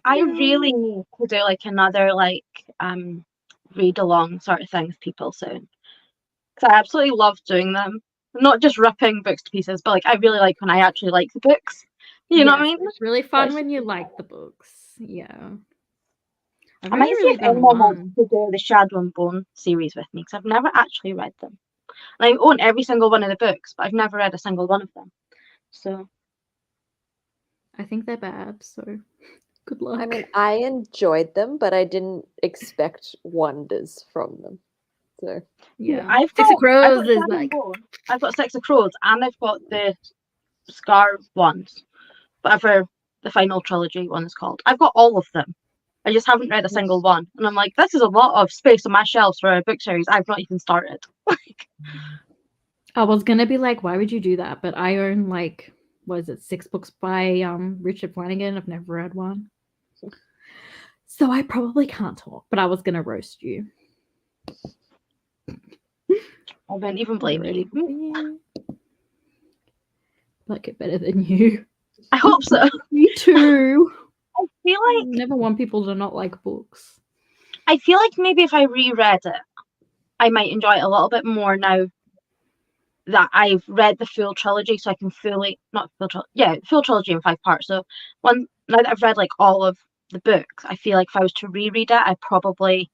I really need to do like another like read along sort of thing with people soon. Because I absolutely love doing them. Not just ripping books to pieces, but like I really like when I actually like the books. You know what I mean? It's really fun when you like the books. Yeah. I might see if anyone wants to do the Shadow and Bone series with me because I've never actually read them. And I own every single one of the books, but I've never read a single one of them. So I think they're bad, so good luck. I mean, I enjoyed them, but I didn't expect wonders from them. So yeah, I've got Six of Crows and I've got the Scar ones, whatever the final trilogy one is called. I've got all of them. I just haven't read a single one, and I'm like, this is a lot of space on my shelves for a book series I've not even started. I was gonna be like, why would you do that? But I own like, what is it, 6 books by Richard Flanagan. I've never read one, so I probably can't talk. But I was gonna roast you. I don't even blame you. Like it better than you. I hope so. Me too. I feel like I never want people to not like books. I feel like maybe if I reread it, I might enjoy it a little bit more now that I've read the full trilogy, so I can full trilogy in 5 parts. So now that I've read like all of the books, I feel like if I was to reread it, I'd probably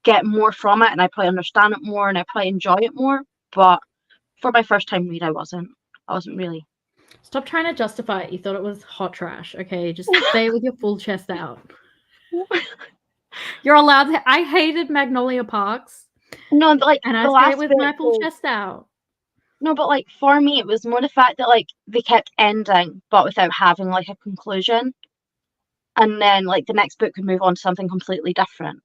get more from it, and I probably understand it more, and I probably enjoy it more. But for my first time read, I wasn't really. Stop trying to justify it. You thought it was hot trash. Okay, just say it with your full chest out. You're allowed to. I hated Magnolia Parks. No, but like and I the say last it with bit my full chest out. No, but like for me, it was more the fact that like they kept ending, but without having like a conclusion, and then like the next book could move on to something completely different,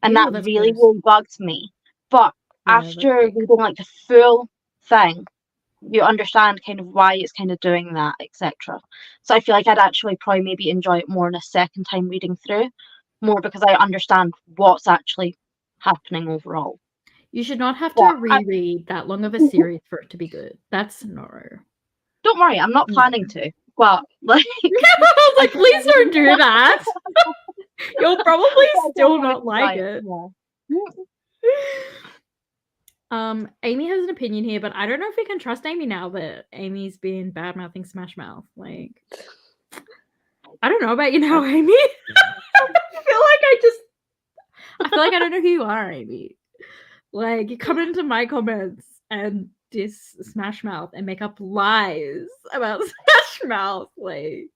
and Yeah, that really bugged me. But after reading like the full thing, you understand kind of why it's kind of doing that, etc. So I feel like I'd actually probably maybe enjoy it more in a second time reading through, more because I understand what's actually happening overall. You should not have to reread that long of a series for it to be good. That's no. Don't worry, I'm not planning to. But like, was like, please don't do that. You'll probably still not like it. Amy has an opinion here, but I don't know if we can trust Amy now that Amy's been bad mouthing Smash Mouth. Like, I don't know about you now, Amy. I feel like I don't know who you are, Amy. Like, you come into my comments and diss Smash Mouth and make up lies about Smash Mouth. Like,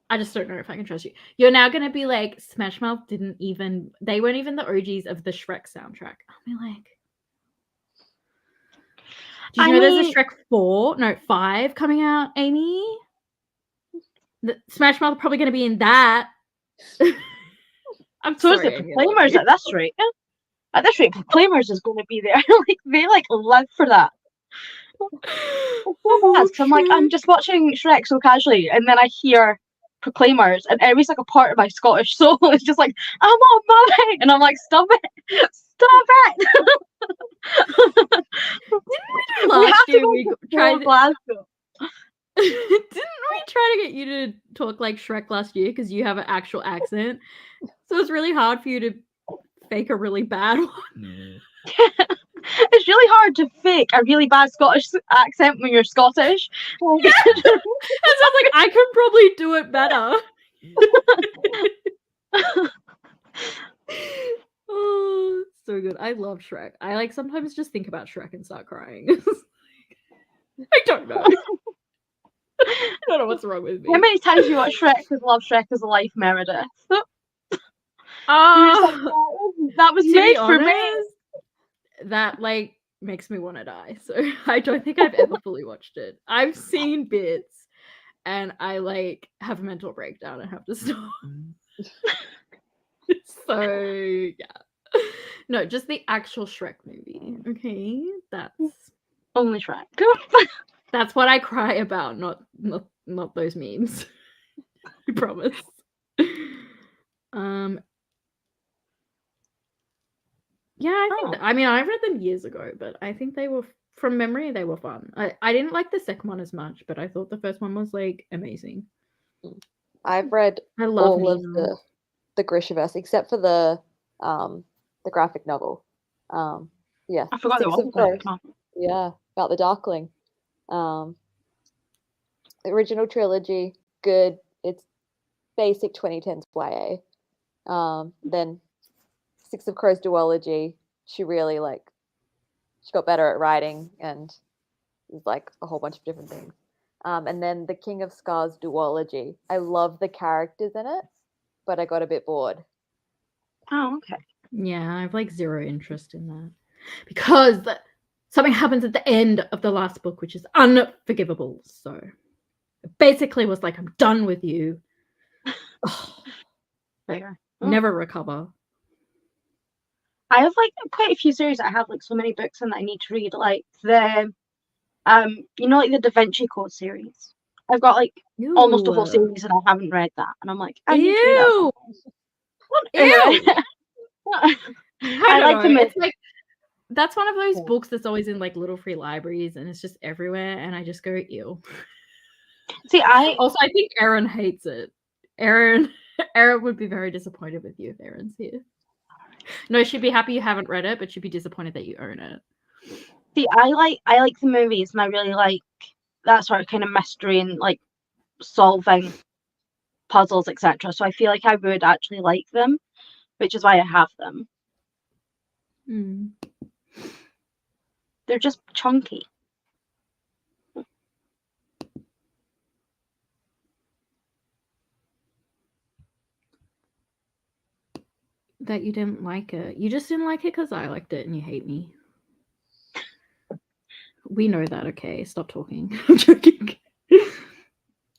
I just don't know if I can trust you. You're now going to be like, Smash Mouth they weren't even the OGs of the Shrek soundtrack. I'll be like, do you know there's a Shrek 5 coming out, Amy? Smash Mouth probably going to be in that. I'm So sorry, is the Proclaimers at this rate. At this rate, Proclaimers is going to be there. They live for that. I'm like, I'm just watching Shrek so casually, and then I hear Proclaimers, and every single part of my Scottish soul is just like, I'm on Mummy, and I'm like, stop it, stop it. Last year we tried Glasgow. Didn't we try to get you to talk like Shrek last year because you have an actual accent? So it's really hard for you to fake a really bad one. It's really hard to fake a really bad Scottish accent when you're Scottish. It sounds like I can probably do it better. Oh, so good. I love Shrek. I sometimes just think about Shrek and start crying. I don't know. I don't know what's wrong with me. How many times you watch Shrek because love Shrek is a life, Meredith? That was made for me. That makes me want to die. So I don't think I've ever fully watched it. I've seen bits and I have a mental breakdown and have to stop. So yeah. No, just the actual Shrek movie. Okay. That's only Shrek. That's what I cry about, not those memes. I promise. Yeah, I think. I mean, I read them years ago, but I think they were, from memory, they were fun. I didn't like the second one as much, but I thought the first one was amazing. I've read all of the Grishaverse except for the graphic novel. Yeah, I forgot there was a graphic novel. Yeah, about the Darkling. The original trilogy, good. It's basic 2010s YA. Then Six of Crows duology, she really she got better at writing and was a whole bunch of different things. And then the King of Scars duology. I love the characters in it, but I got a bit bored. Oh, okay. Yeah, I've zero interest in that because something happens at the end of the last book, which is unforgivable. So it basically was I'm done with you. Fair. Never recover. I have quite a few series. I have so many books and I need to read. The the Da Vinci Code series. I've got almost a whole series and I haven't read that. And I'm I need to read that. I like them. It's that's one of those books that's always in little free libraries and it's just everywhere and I just go ew. See, I think Erin hates it. Erin would be very disappointed with you if Erin's here. No, she'd be happy you haven't read it, but she'd be disappointed that you own it. See, I like the movies and I really like that sort of kind of mystery and solving puzzles, etc. So I feel I would actually like them, which is why I have them. They're just chunky. That you didn't like it. You just didn't like it because I liked it and you hate me. We know that, okay? Stop talking. I'm joking.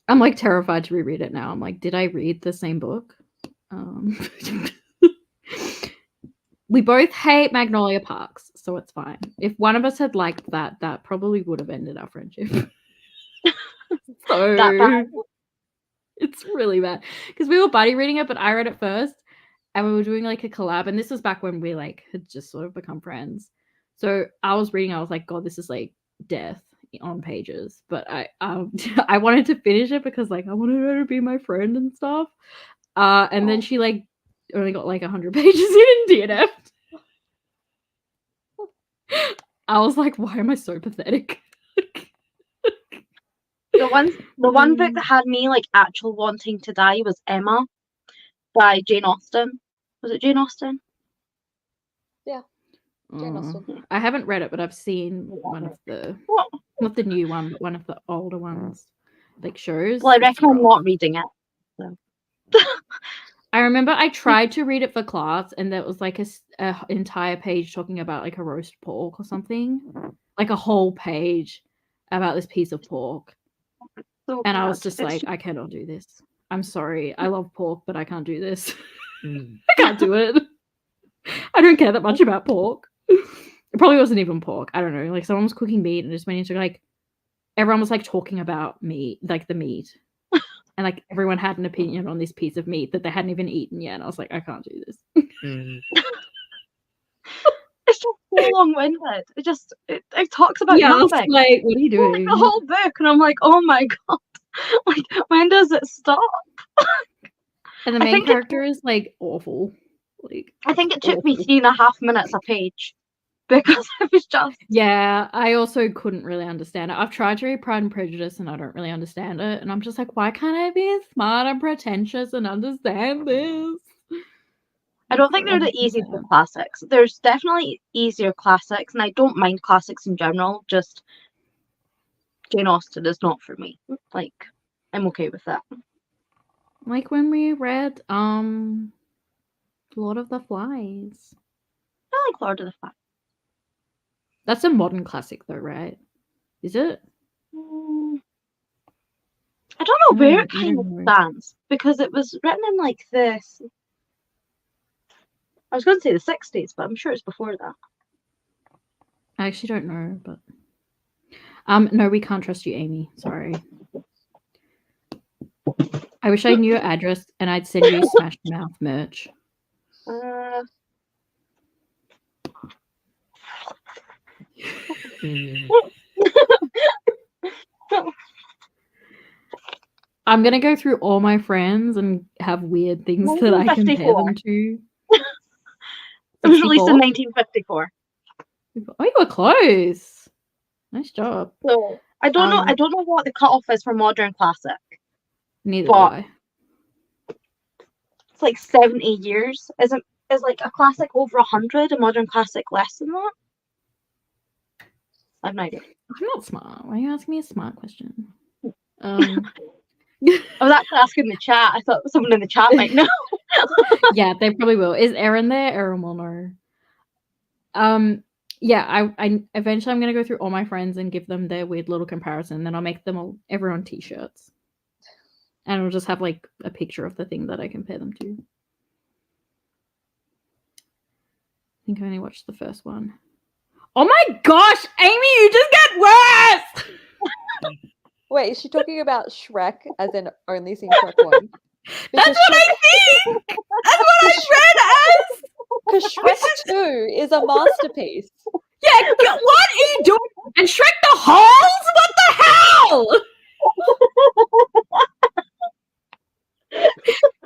I'm terrified to reread it now. I'm did I read the same book? We both hate Magnolia Parks, so it's fine. If one of us had liked that probably would have ended our friendship. So that bad. It's really bad. Because we were buddy reading it, but I read it first. And we were doing a collab. And this was back when we had just sort of become friends. So I was reading, I was God, this is death. on pages, but I I wanted to finish it because like I wanted her to be my friend and stuff. And then she like only got like 100 pages in DNF. I was like, why am I so pathetic? The one book that had me like actual wanting to die was Emma by Jane Austen. Was it Jane Austen? Jane Austen. I haven't read it, but I've seen one of the What? not the new one, but one of the older ones, like shows. Well, I It's reckon I'm rough. not reading it. I remember I tried to read it for class, and there was like a entire page talking about like a roast pork or something, like a whole page about this piece of pork, So and I was bad. just It's like, I cannot do this. I'm sorry, I love pork, but I can't do this. I can't do it. I don't care that much about pork. It probably wasn't even pork. I don't know. Like someone was cooking meat and just went into like everyone was like talking about meat, like the meat. And like everyone had an opinion on this piece of meat that they hadn't even eaten yet. And I was like, I can't do this. It's just so long-winded. It talks about Yeah, I was nothing. like, what are you Like doing? the whole book, and I'm like, oh my god, like when does it stop? And the I main think character is like awful. Like I think it took me awful. 3.5 minutes a page because it was just Yeah, I also couldn't really understand it. I've tried to read Pride and Prejudice and I don't really understand it. And I'm just like, why can't I be smart and pretentious and understand this? I don't think they're the easiest of classics. There's definitely easier classics, and I don't mind classics in general. Just Jane Austen is not for me. Like, I'm okay with that. Like when we read Lord of the Flies. I like Lord of the Flies. That's a modern classic though, right? Is it? I don't know where it I kind of don't know. stands because it was written in like this. I was going to say the 60s, but I'm sure it's before that. I actually don't know, but no, we can't trust you, Amy. Sorry. I wish I knew your address and I'd send you Smash Mouth merch. I'm gonna go through all my friends and have weird things that I compare them to. It was released in 64? 1954. Oh, you were close. Nice job. So I don't know. I don't know what the cutoff is for modern classic. Neither do But I. it's like 70 years. Is like a classic over 100, a modern classic less than that? I have no idea. I'm not smart. Why are you asking me a smart question? I was actually asking the chat. I thought someone in the chat might know. Yeah, they probably will. Is Erin there? Erin will know. Yeah, I eventually I'm gonna go through all my friends and give them their weird little comparison. Then I'll make them everyone t-shirts, and we'll just have like a picture of the thing that I compare them to. I think I only watched the first one. Oh my gosh, Amy, you just get worse. Wait, is she talking about Shrek as in only seen Shrek 1? That's what I think! That's what I read as! Because Shrek 2 is a masterpiece. Yeah, what are you doing? And Shrek the Halls? What the hell?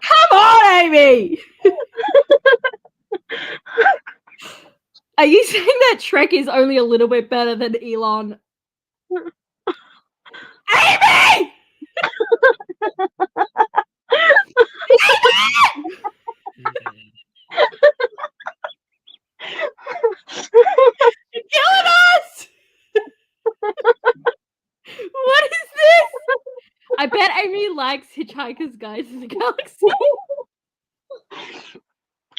Come on, Amy! Are you saying that Shrek is only a little bit better than Elon? Amy! You're killing us! What is this? I bet Amy likes Hitchhiker's Guide to the Galaxy.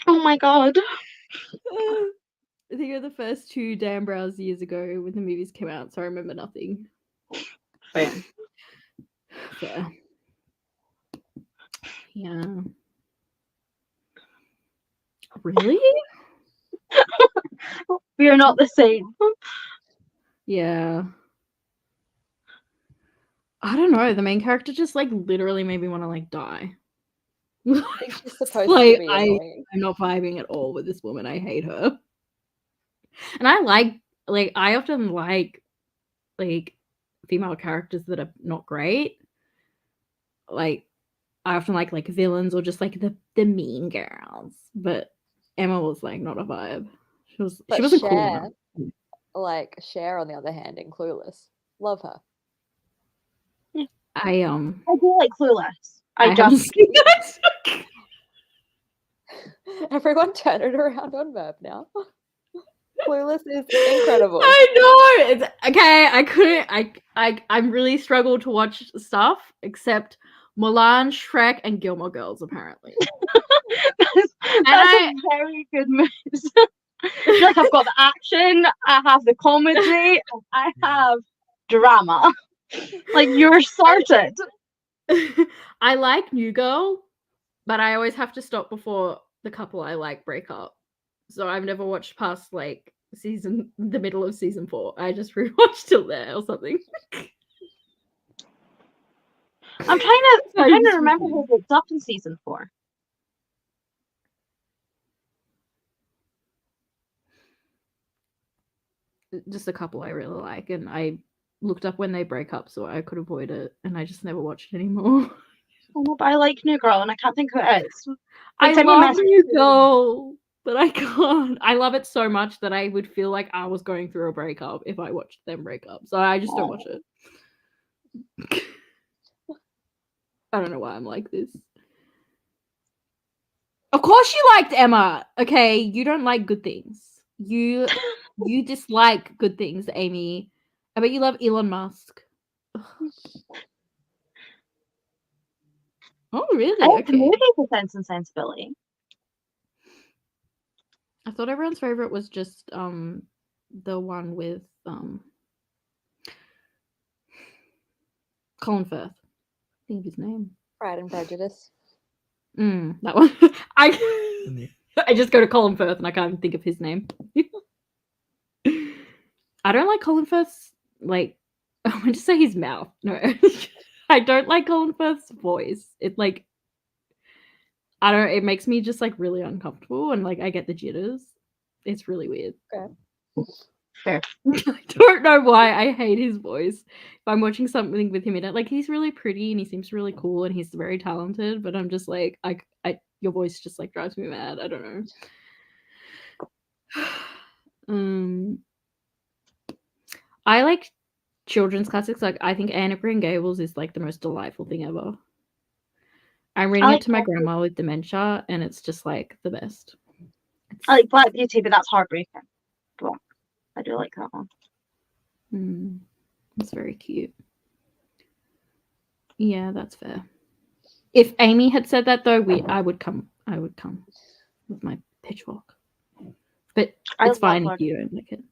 Oh my god. I think of the first 2 Dan Browns years ago when the movies came out, so I remember nothing. Fair. Fair. Yeah. Really? We are not the same. Yeah. I don't know. The main character just like literally made me want to like die. I think she's supposed Like, to be annoying. I'm not vibing at all with this woman. I hate her. And I often like female characters that are not great. Like I often like villains or just like the mean girls. But Emma was like not a vibe. She wasn't cool enough. Like Cher, on the other hand, in Clueless, love her. I do like Clueless. haven't seen it. Everyone turn it around on Merv now. Clueless is incredible. I know. It's okay. I couldn't. I'm really struggled to watch stuff except Mulan, Shrek, and Gilmore Girls. Apparently, that's a very good mix. Like I've got the action, I have the comedy, and I have drama. Like you're sorted. I like New Girl, but I always have to stop before the couple I like break up. So I've never watched past like the middle of season 4. I just rewatched till there or something. I'm trying to remember who gets up in season 4. Just a couple I really like, and I looked up when they break up so I could avoid it, and I just never watched it anymore. Oh, no, but I like New Girl, and I can't think who it is. I love New Girl, but I can't. I love it so much that I would feel like I was going through a breakup if I watched them break up. So I just don't watch it. I don't know why I'm like this. Of course you liked Emma. Okay, you don't like good things. You dislike good things, Amy. I bet you love Elon Musk. Oh, really? I like the Okay. movie for Sense and Sensibility. I thought everyone's favorite was just the one with Colin Firth. I think of his name. Pride and Prejudice. That one. I just go to Colin Firth and I can't think of his name. I don't like Colin Firth's I want to say his mouth. No. I don't like Colin Firth's voice. It I don't know, it makes me just really uncomfortable and I get the jitters. It's really weird. Okay. Fair. I don't know why I hate his voice. If I'm watching something with him in it, he's really pretty and he seems really cool and he's very talented, but I'm just your voice just drives me mad. I don't know. I like children's classics. I think Anne of Green Gables is the most delightful thing ever. I'm reading it to my grandma with dementia, and it's just the best. I like Black Beauty, but that's heartbreaking. But I do like that one. It's very cute. Yeah, that's fair. If Amy had said that though, I would come with my pitchfork. But it's fine if you don't like it.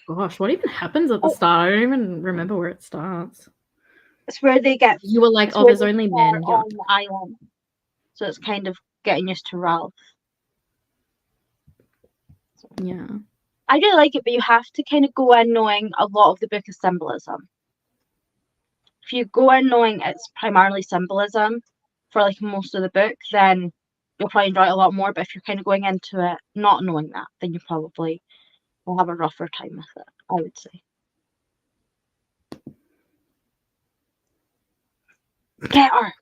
Gosh, what even happens at the start? I don't even remember where it starts. It's where they get. You were like, oh, there's only men on the island, so it's kind of getting used to Ralph. Yeah, I do like it, but you have to kind of go in knowing a lot of the book is symbolism. If you go in knowing it's primarily symbolism for most of the book, then you'll probably enjoy it a lot more. But if you're kind of going into it not knowing that, then you probably will have a rougher time with it, I would say. Get her!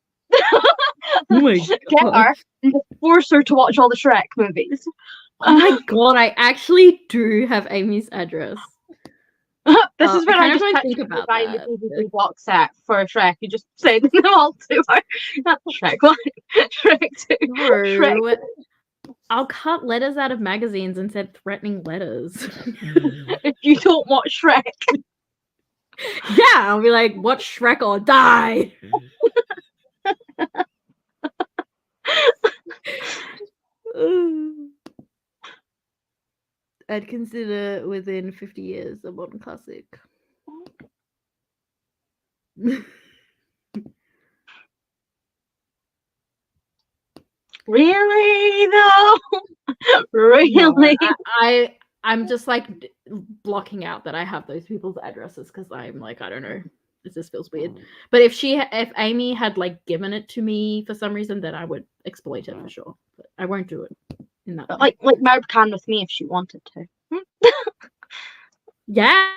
Oh my God. Get her and just force her to watch all the Shrek movies. Oh my God, I actually do have Amy's address. This is when I just think about buying the DVD box set for Shrek. You just send them all to her. Not Shrek 1, Shrek 2. No. Shrek. I'll cut letters out of magazines and send threatening letters. If you don't watch Shrek. Yeah, I'll be like, watch Shrek or die. I'd consider within 50 years a modern classic. Really though? Really? No, I'm just blocking out that I have those people's addresses because I'm I don't know. This just feels weird. But if Amy had given it to me for some reason, then I would exploit it for sure. But I won't do it. in that But way. like Merb can with me if she wanted to. Yeah,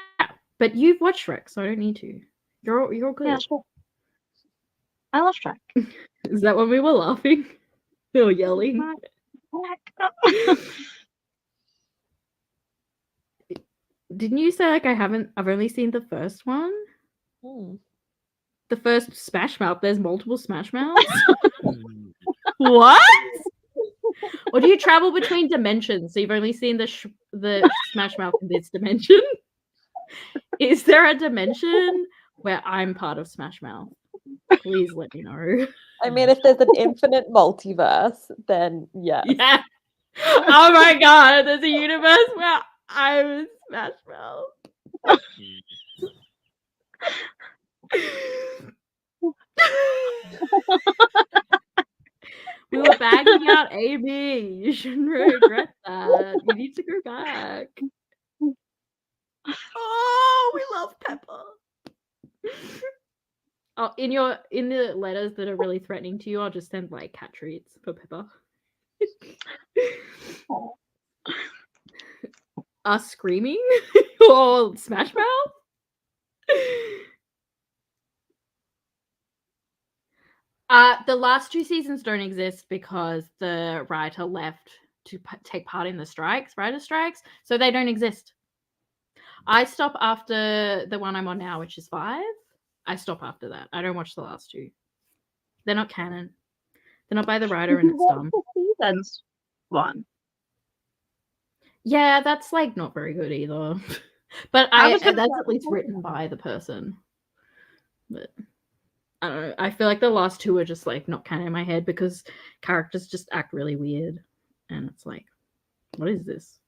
but you've watched Shrek, so I don't need to. You're good. Yeah, sure. I love Shrek. Is that when we were laughing? Or yelling? Didn't you say like I've only seen the first one? Hmm. The first Smash Mouth. There's multiple Smash Mouths. What? Or do you travel between dimensions? So you've only seen the Smash Mouth in this dimension? Is there a dimension where I'm part of Smash Mouth? Please let me know. I mean, if there's an infinite multiverse, then yes. Yeah. Oh my god, there's a universe where I'm in Smash Mouth. We were bagging out Amy. You shouldn't regret that. You need to go back. Oh, we love Pepper. Oh, in the letters that are really threatening to you, I'll just send like cat treats for Pepper. Us screaming or Smash Mouth. The last 2 seasons don't exist because the writer left to take part in the writer strikes, so they don't exist. I stop after the one I'm on now, which is 5. I stop after that. I don't watch the last 2. They're not canon. They're not by the writer, and it's dumb. Seasons 1. Yeah, that's like not very good either. But that's at least written by the person. But I don't know. I feel like the last 2 are just like not canon in my head because characters just act really weird, and it's like, what is this?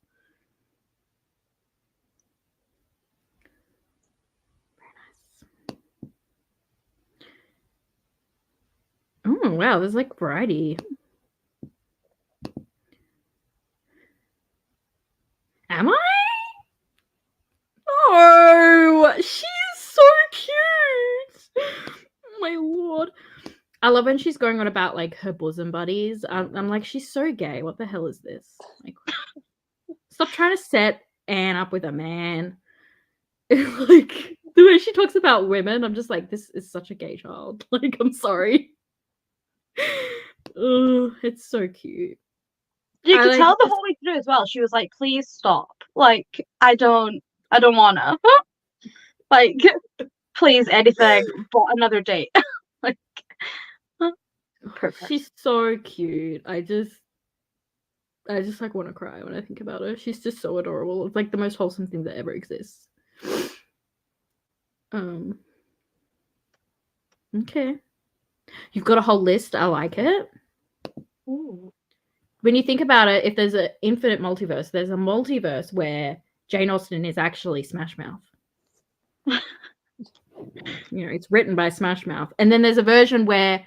Oh wow, there's like variety. Am I? Oh, she is so cute. Oh my lord. I love when she's going on about like her bosom buddies. I'm like, she's so gay. What the hell is this? Like, stop trying to set Anne up with a man. Like the way she talks about women, I'm just like, this is such a gay child. Like, I'm sorry. Oh, it's so cute. You could tell the whole way through as well. She was like, "Please stop. Like, I don't wanna. Like, please, anything but another date." Like, perfect. She's so cute. I just like want to cry when I think about her. She's just so adorable. It's like the most wholesome thing that ever exists. Okay. You've got a whole list. I like it. Ooh. When you think about it, if there's an infinite multiverse, there's a multiverse where Jane Austen is actually Smash Mouth. You know, it's written by Smash Mouth. And then there's a version where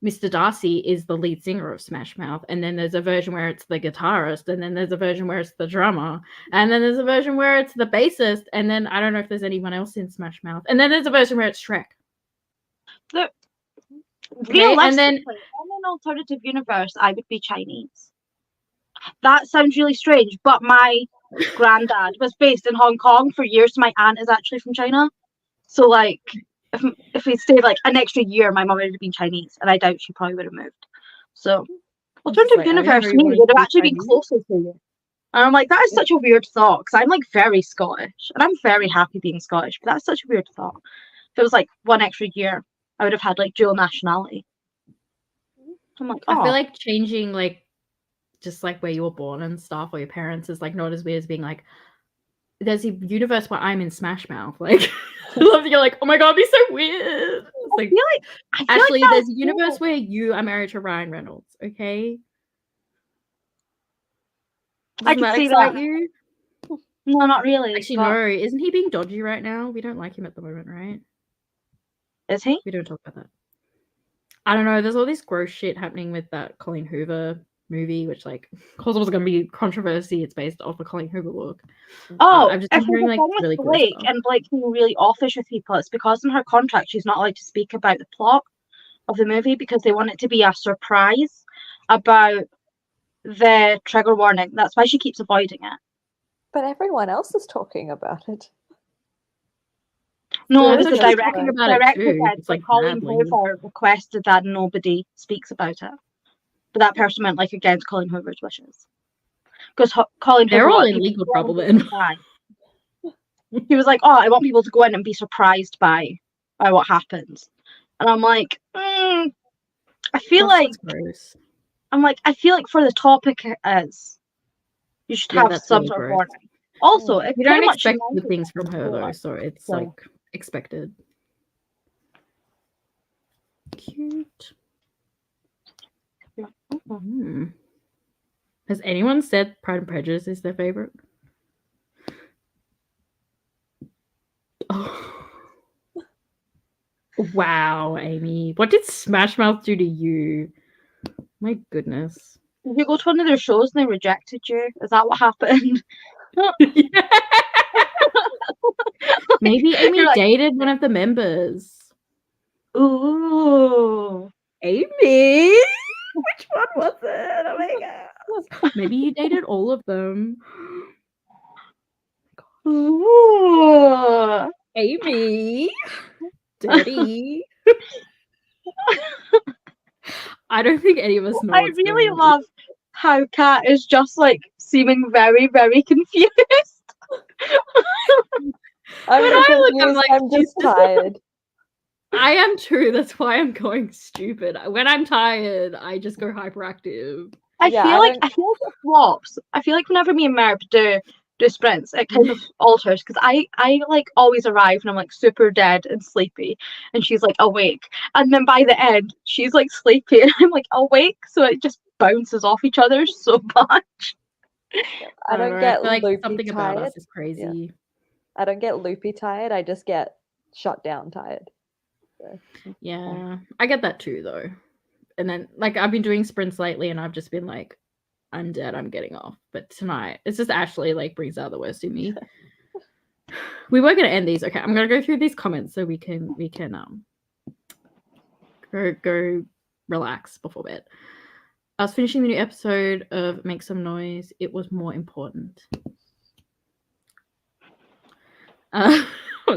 Mr. Darcy is the lead singer of Smash Mouth. And then there's a version where it's the guitarist. And then there's a version where it's the drummer. And then there's a version where it's the bassist. And then I don't know if there's anyone else in Smash Mouth. And then there's a version where it's Shrek. And then in an alternative universe, I would be Chinese. That sounds really strange, but my granddad was based in Hong Kong for years. My aunt is actually from China. So, like, if we stayed like an extra year, my mum would have been Chinese, and I doubt she probably would have moved. So, alternative universe to me would have actually been closer to you. And I'm like, that is such a weird thought, because I'm like very Scottish, and I'm very happy being Scottish, but that's such a weird thought. If it was like one extra year, I would have had like dual nationality. I'm like, I feel like changing like just like where you were born and stuff, or your parents, is like not as weird as being like, there's a universe where I'm in Smash Mouth. Like, I love that you're like, oh my god, it'd be so weird. It's like, I feel actually, like there's a universe where you are married to Ryan Reynolds. Okay, I can see excite that. You? No, not really. Actually, no. Isn't he being dodgy right now? We don't like him at the moment, right? Is he? We don't talk about that. I don't know. There's all this gross shit happening with that Colleen Hoover movie, which like, of course, it was going to be controversy. It's based off a Colleen Hoover book. Oh, I've just been hearing like really Blake and Blake being really offish with people. It's because in her contract she's not allowed to speak about the plot of the movie because they want it to be a surprise about the trigger warning. That's why she keeps avoiding it. But everyone else is talking about it. No, Yeah, this but is she's direct. talking about it Director too. said, It's like, like Colleen badly. Hoover requested that nobody speaks about it. But that person went, like, against Colleen Hoover's wishes. Because Colleen They're Hoover all wanted in people legal to go in trouble and be then. surprised. He was like, "Oh, I want people to go in and be surprised by what happens," and I'm like, I feel like That's gross. I feel like for the topic it is, you should Yeah, have that's some really sort of gross. warning. Also, it You pretty don't much expect good united things from her though, everyone. so it's So- like expected. Cute. Hmm. Has anyone said Pride and Prejudice is their favorite? Oh. Wow, Amy. What did Smash Mouth do to you? My goodness. Did you go to one of their shows and they rejected you? Is that what happened? Maybe Amy You're like, dated one of the members. ooh. Amy? Which one was it? Oh my god. Maybe you dated all of them. Ooh. Amy. Dirty. I don't think any of us know I what's really going on. love how Kat is just like seeming very, very confused. I'm When not I look, I'm confused, like, I'm just Jesus. tired. I am too. That's why I'm going stupid. When I'm tired, I just go hyperactive. I Yeah, feel I like don't- it swaps. I feel like whenever me and Merv do sprints, it kind of alters because I like always arrive and I'm like super dead and sleepy, and she's like awake, and then by the end she's like sleepy and I'm like awake, so it just bounces off each other so much. I don't know, get feel like loopy something about tired. us is crazy. I don't get loopy tired. I just get shut down tired. So, Yeah, I get that too, though. And then, like, I've been doing sprints lately, and I've just been like, I'm dead. I'm getting off. But tonight, it's just Ashley like brings out the worst in me. We were gonna end these. Okay, I'm gonna go through these comments so we can go relax before bed. I was finishing the new episode of Make Some Noise. It was more important.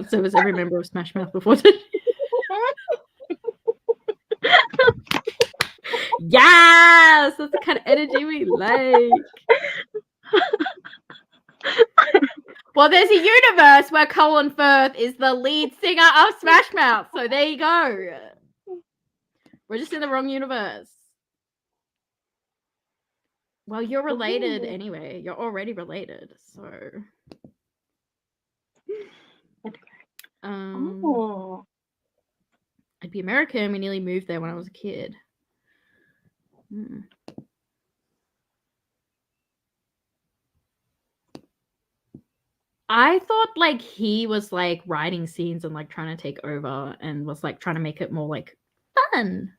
So was every member of Smash Mouth before today. Yes, that's the kind of energy we like. Well, there's a universe where Colin Firth is the lead singer of Smash Mouth, so there you go. We're just in the wrong universe. Well, you're related anyway. You're already related, so. Oh. I'd be American. We nearly moved there when I was a kid. I thought like he was like writing scenes and like trying to take over and was like trying to make it more like fun.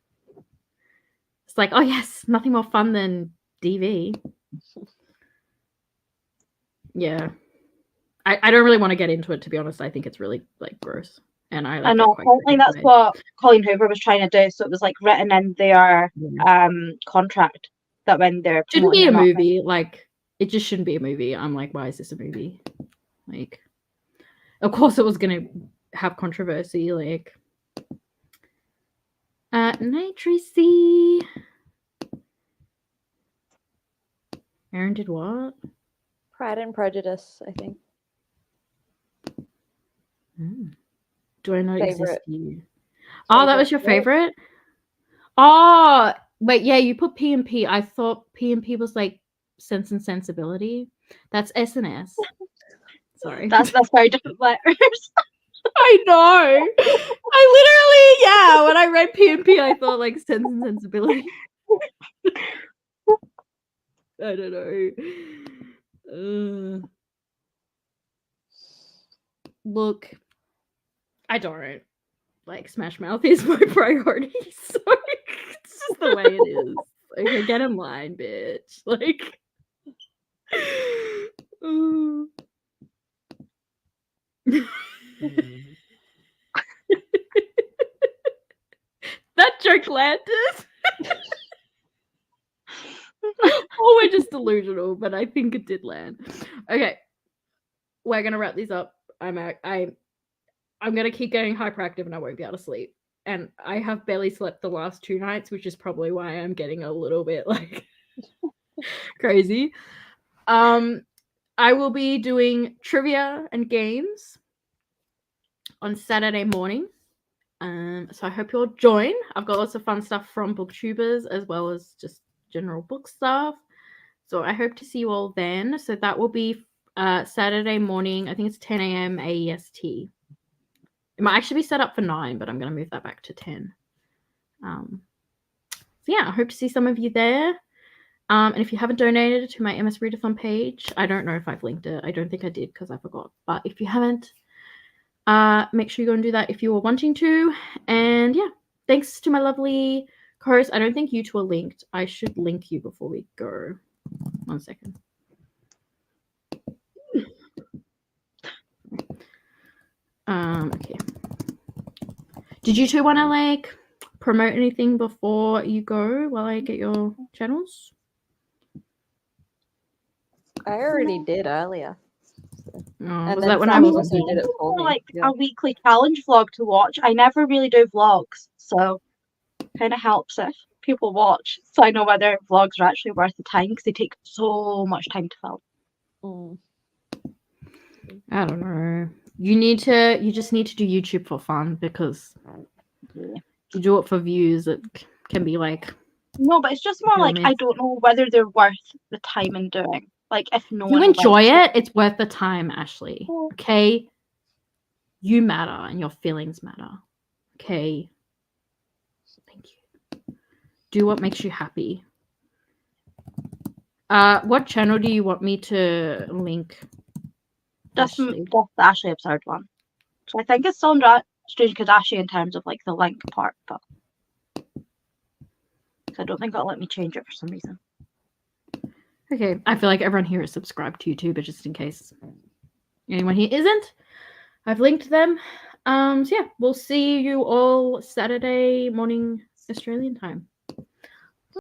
It's like, oh yes, nothing more fun than DV. Yeah. I don't really want to get into it, to be honest. I think it's really like gross. And I know, apparently that's what Colleen Hoover was trying to do. So it was like written in their contract that when they're shouldn't be a promoting movie. Like it just shouldn't be a movie. I'm like, why is this a movie? Like, of course it was gonna have controversy. Like, night Tracy. Aaron did what? Pride and Prejudice, I think. Do I know it exists Favorite. to you? Oh, that was your favorite? Oh, wait, yeah, you put P and P. I thought P and P was like Sense and Sensibility. That's S&S. Sorry. That's very different letters. I know. I literally, when I read P and P, I thought like Sense and Sensibility. I don't know. Look, I don't. Like, Smash Mouth is my priority, so it's just the way it is. Okay, get in line, bitch. Like, that joke landed. Oh, we're delusional, but I think it did land. Okay, we're gonna wrap these up. I'm gonna keep getting hyperactive and I won't be able to sleep. And I have barely slept the last 2 nights, which is probably why I'm getting a little bit like crazy. I will be doing trivia and games on Saturday morning. So I hope you'll join. I've got lots of fun stuff from booktubers as well as just general book stuff. So I hope to see you all then. So that will be Saturday morning. I think it's 10 a.m. AEST. It might actually be set up for 9, but I'm going to move that back to 10. So yeah, I hope to see some of you there. And if you haven't donated to my MS Readathon page, I don't know if I've linked it. I don't think I did because I forgot. But if you haven't, make sure you go and do that if you are wanting to. And yeah, thanks to my lovely co-host. I don't think you two are linked. I should link you before we go. 1 second. Okay. Did you two want to like promote anything before you go while I get your channels? I already did earlier. Oh, was that when I wasn't also did it for me. Like a weekly challenge vlog to watch. I never really do vlogs, so kind of helps if people watch, so I know whether vlogs are actually worth the time because they take so much time to film. I don't know. You just need to do YouTube for fun because you do it for views. It can be like no, but it's just more feel like me? I don't know whether they're worth the time in doing. Like if no you one enjoy likes it, it's worth the time, Ashley. Okay, you matter and your feelings matter. Okay, thank you. Do what makes you happy. What channel do you want me to link? Just Ashley? the Ashley Absurd one. So I think it's Sandra Strange Kadashi in terms of like the link part, but I don't think it'll let me change it for some reason. Okay, I feel like everyone here is subscribed to YouTube, but just in case anyone here isn't, I've linked them. So yeah, we'll see you all Saturday morning Australian time.